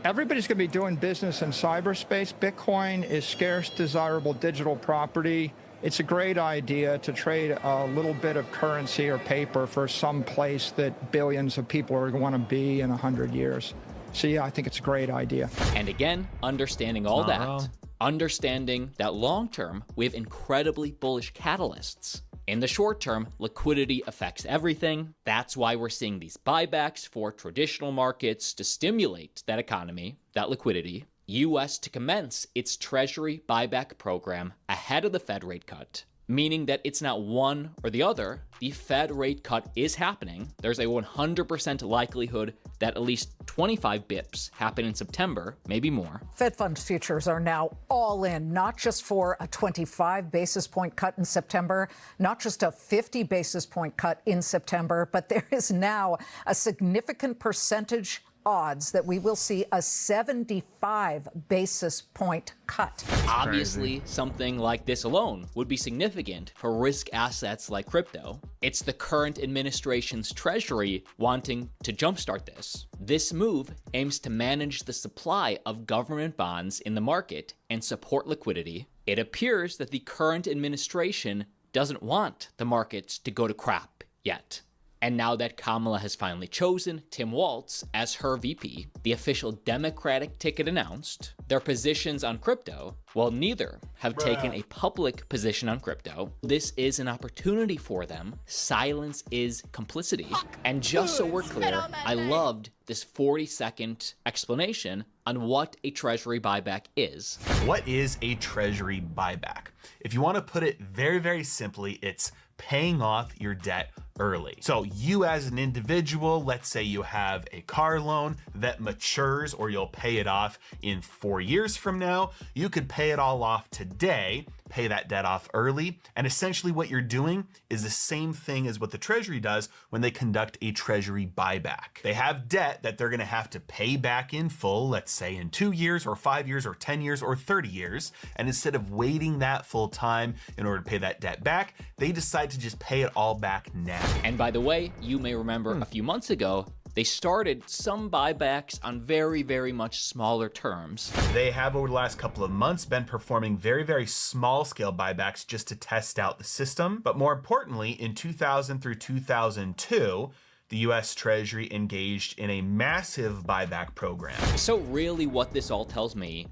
Speaker 13: Everybody's going to be doing business in cyberspace. Bitcoin is scarce, desirable digital property. It's a great idea to trade a little bit of currency or paper for some place that billions of people are going to be in 100 years. So yeah, I think it's a great idea.
Speaker 17: And again, understanding all that, understanding that long term, we have incredibly bullish catalysts. In the short term, liquidity affects everything. That's why we're seeing these buybacks for traditional markets to stimulate that economy, that liquidity. U.S. to commence its Treasury buyback program ahead of the Fed rate cut, meaning that it's not one or the other. The Fed rate cut is happening. There's a 100% likelihood that at least 25 bips happen in September, maybe more.
Speaker 7: Fed fund futures are now all in, not just for a 25 basis point cut in September, not just a 50 basis point cut in September, but there is now a significant percentage odds that we will see a 75 basis point cut.
Speaker 17: Obviously, something like this alone would be significant for risk assets like crypto. It's the current administration's treasury wanting to jumpstart this. This move aims to manage the supply of government bonds in the market and support liquidity. It appears that the current administration doesn't want the markets to go to crap yet. And now that Kamala has finally chosen Tim Walz as her VP, the official Democratic ticket announced, their positions on crypto, well, neither have taken a public position on crypto. This is an opportunity for them. Silence is complicity. And just so we're clear, I loved this 40-second explanation on what a treasury buyback is.
Speaker 18: What is a treasury buyback? If you want to put it very, very simply, it's paying off your debt early. So you as an individual, let's say you have a car loan that matures or you'll pay it off in 4 years from now. You could pay it all off today, pay that debt off early. And essentially what you're doing is the same thing as what the Treasury does when they conduct a Treasury buyback. They have debt that they're going to have to pay back in full, let's say in 2 years or 5 years or 10 years or 30 years. And instead of waiting that full time in order to pay that debt back, they decide to just pay it all back now.
Speaker 17: And by the way, you may remember a few months ago, they started some buybacks on very, very much smaller terms.
Speaker 18: They have over the last couple of months been performing very, very small scale buybacks just to test out the system. But more importantly, in 2000 through 2002, the US Treasury engaged in a massive buyback program.
Speaker 17: So really what this all tells me,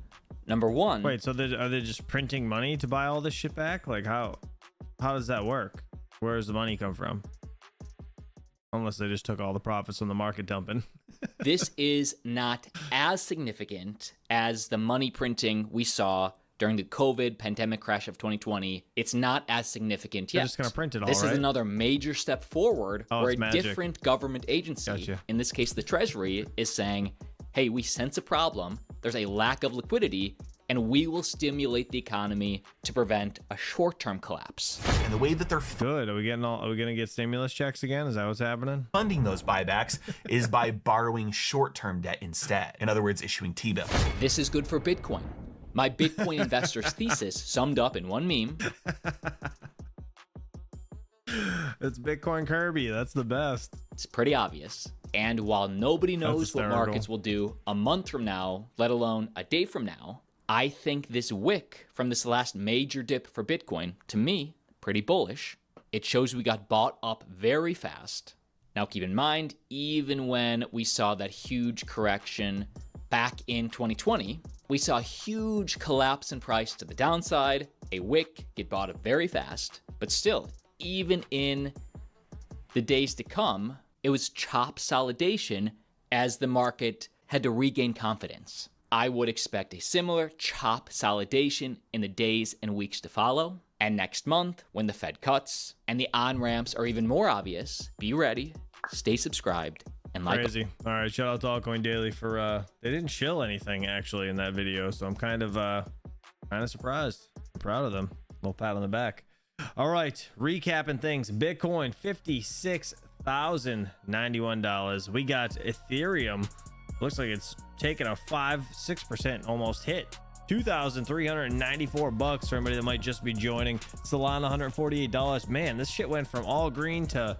Speaker 17: number one.
Speaker 1: Wait, so are they just printing money to buy all this shit back? Like how does that work? Where does the money come from? Unless they just took all the profits from the market dumping.
Speaker 17: This is not as significant as the money printing we saw during the COVID pandemic crash of 2020. It's not as significant yet.
Speaker 1: They're just going to print it all,
Speaker 17: This
Speaker 1: right?
Speaker 17: is another major step forward where a different government agency,
Speaker 1: Gotcha.
Speaker 17: in this case the Treasury, is saying, hey, we sense a problem, there's a lack of liquidity, and we will stimulate the economy to prevent a short-term collapse.
Speaker 18: And the way that they're
Speaker 1: good, are we gonna get stimulus checks again? Is that what's happening?
Speaker 18: Funding those buybacks is by borrowing short-term debt instead. In other words, issuing T-bills.
Speaker 17: This is good for Bitcoin. My Bitcoin investor's thesis summed up in one meme.
Speaker 1: It's Bitcoin Kirby. That's the best.
Speaker 17: It's pretty obvious. And while nobody knows what
Speaker 1: hysterical.
Speaker 17: markets will do a month from now, let alone a day from now, I think this wick from this last major dip for Bitcoin, to me, pretty bullish. It shows we got bought up very fast. Now keep in mind, even when we saw that huge correction back in 2020, we saw a huge collapse in price to the downside, a wick get bought up very fast, but still, even in the days to come, it was chop solidation as the market had to regain confidence. I would expect a similar chop solidation in the days and weeks to follow. And next month, when the Fed cuts and the on-ramps are even more obvious, be ready, stay subscribed, and like.
Speaker 1: Crazy. All right, shout out to Altcoin Daily for they didn't shill anything actually in that video, so I'm kind of surprised. I'm proud of them. A little pat on the back. All right, recapping things. Bitcoin $56,091. We got Ethereum. Looks like it's taking a 5-6% almost hit. $2,394 for anybody that might just be joining. Solana $148. Man, this shit went from all green to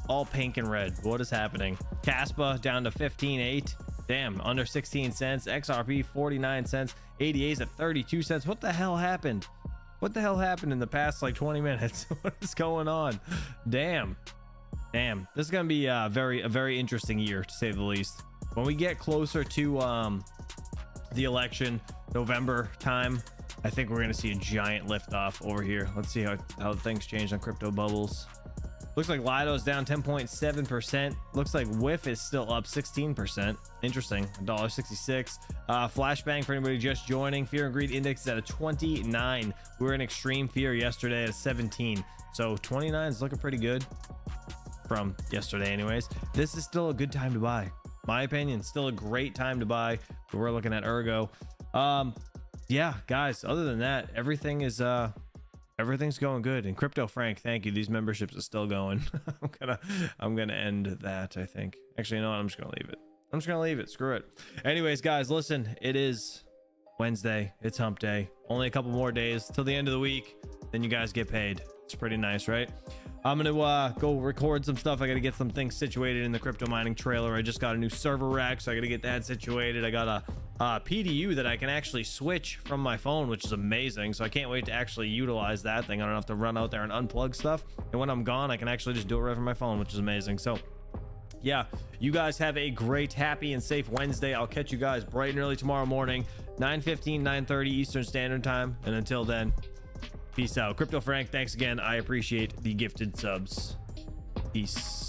Speaker 1: all pink and red. What is happening? Caspa down to 15.8. Damn, under 16 cents. XRP 49 cents. ADA's at 32 cents. What the hell happened? What the hell happened in the past like 20 minutes? What is going on? Damn. This is gonna be a very interesting year, to say the least. When we get closer to the election, November time, I think we're gonna see a giant lift off over here. Let's see how things change on crypto bubbles. Looks like Lido's down 10.7%. Looks like WIF is still up 16%. Interesting. $1.66. Flashbang for anybody just joining. Fear and Greed Index is at a 29. We were in extreme fear yesterday at a 17. So 29 is looking pretty good from yesterday anyways. This is still a good time to buy. My opinion, still a great time to buy. We're looking at Ergo. Yeah, guys, other than that, everything's going good. And Crypto Frank, thank you. These memberships are still going. I'm gonna end that, I think. Actually, you know what? I'm just gonna leave it. Screw it. Anyways, guys, listen, it is Wednesday. It's hump day. Only a couple more days till the end of the week. Then you guys get paid. It's pretty nice, right? I'm gonna go record some stuff. I gotta get some things situated in the crypto mining trailer. I just got a new server rack, so I gotta get that situated. I got a PDU that I can actually switch from my phone, which is amazing. So I can't wait to actually utilize that thing. I don't have to run out there and unplug stuff. And when I'm gone, I can actually just do it right from my phone, which is amazing. So yeah, you guys have a great, happy, and safe Wednesday. I'll catch you guys bright and early tomorrow morning, 9:15, 9:30 Eastern Standard Time. And until then, peace out. Crypto Frank, thanks again. I appreciate the gifted subs. Peace.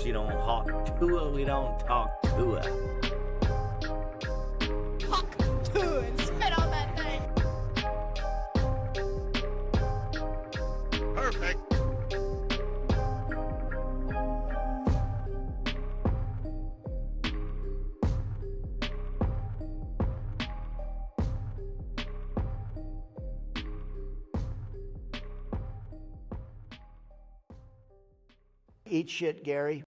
Speaker 21: She don't talk to her, we don't talk to her.
Speaker 22: Talk to her and spit on that thing. Perfect.
Speaker 23: Eat shit, Gary.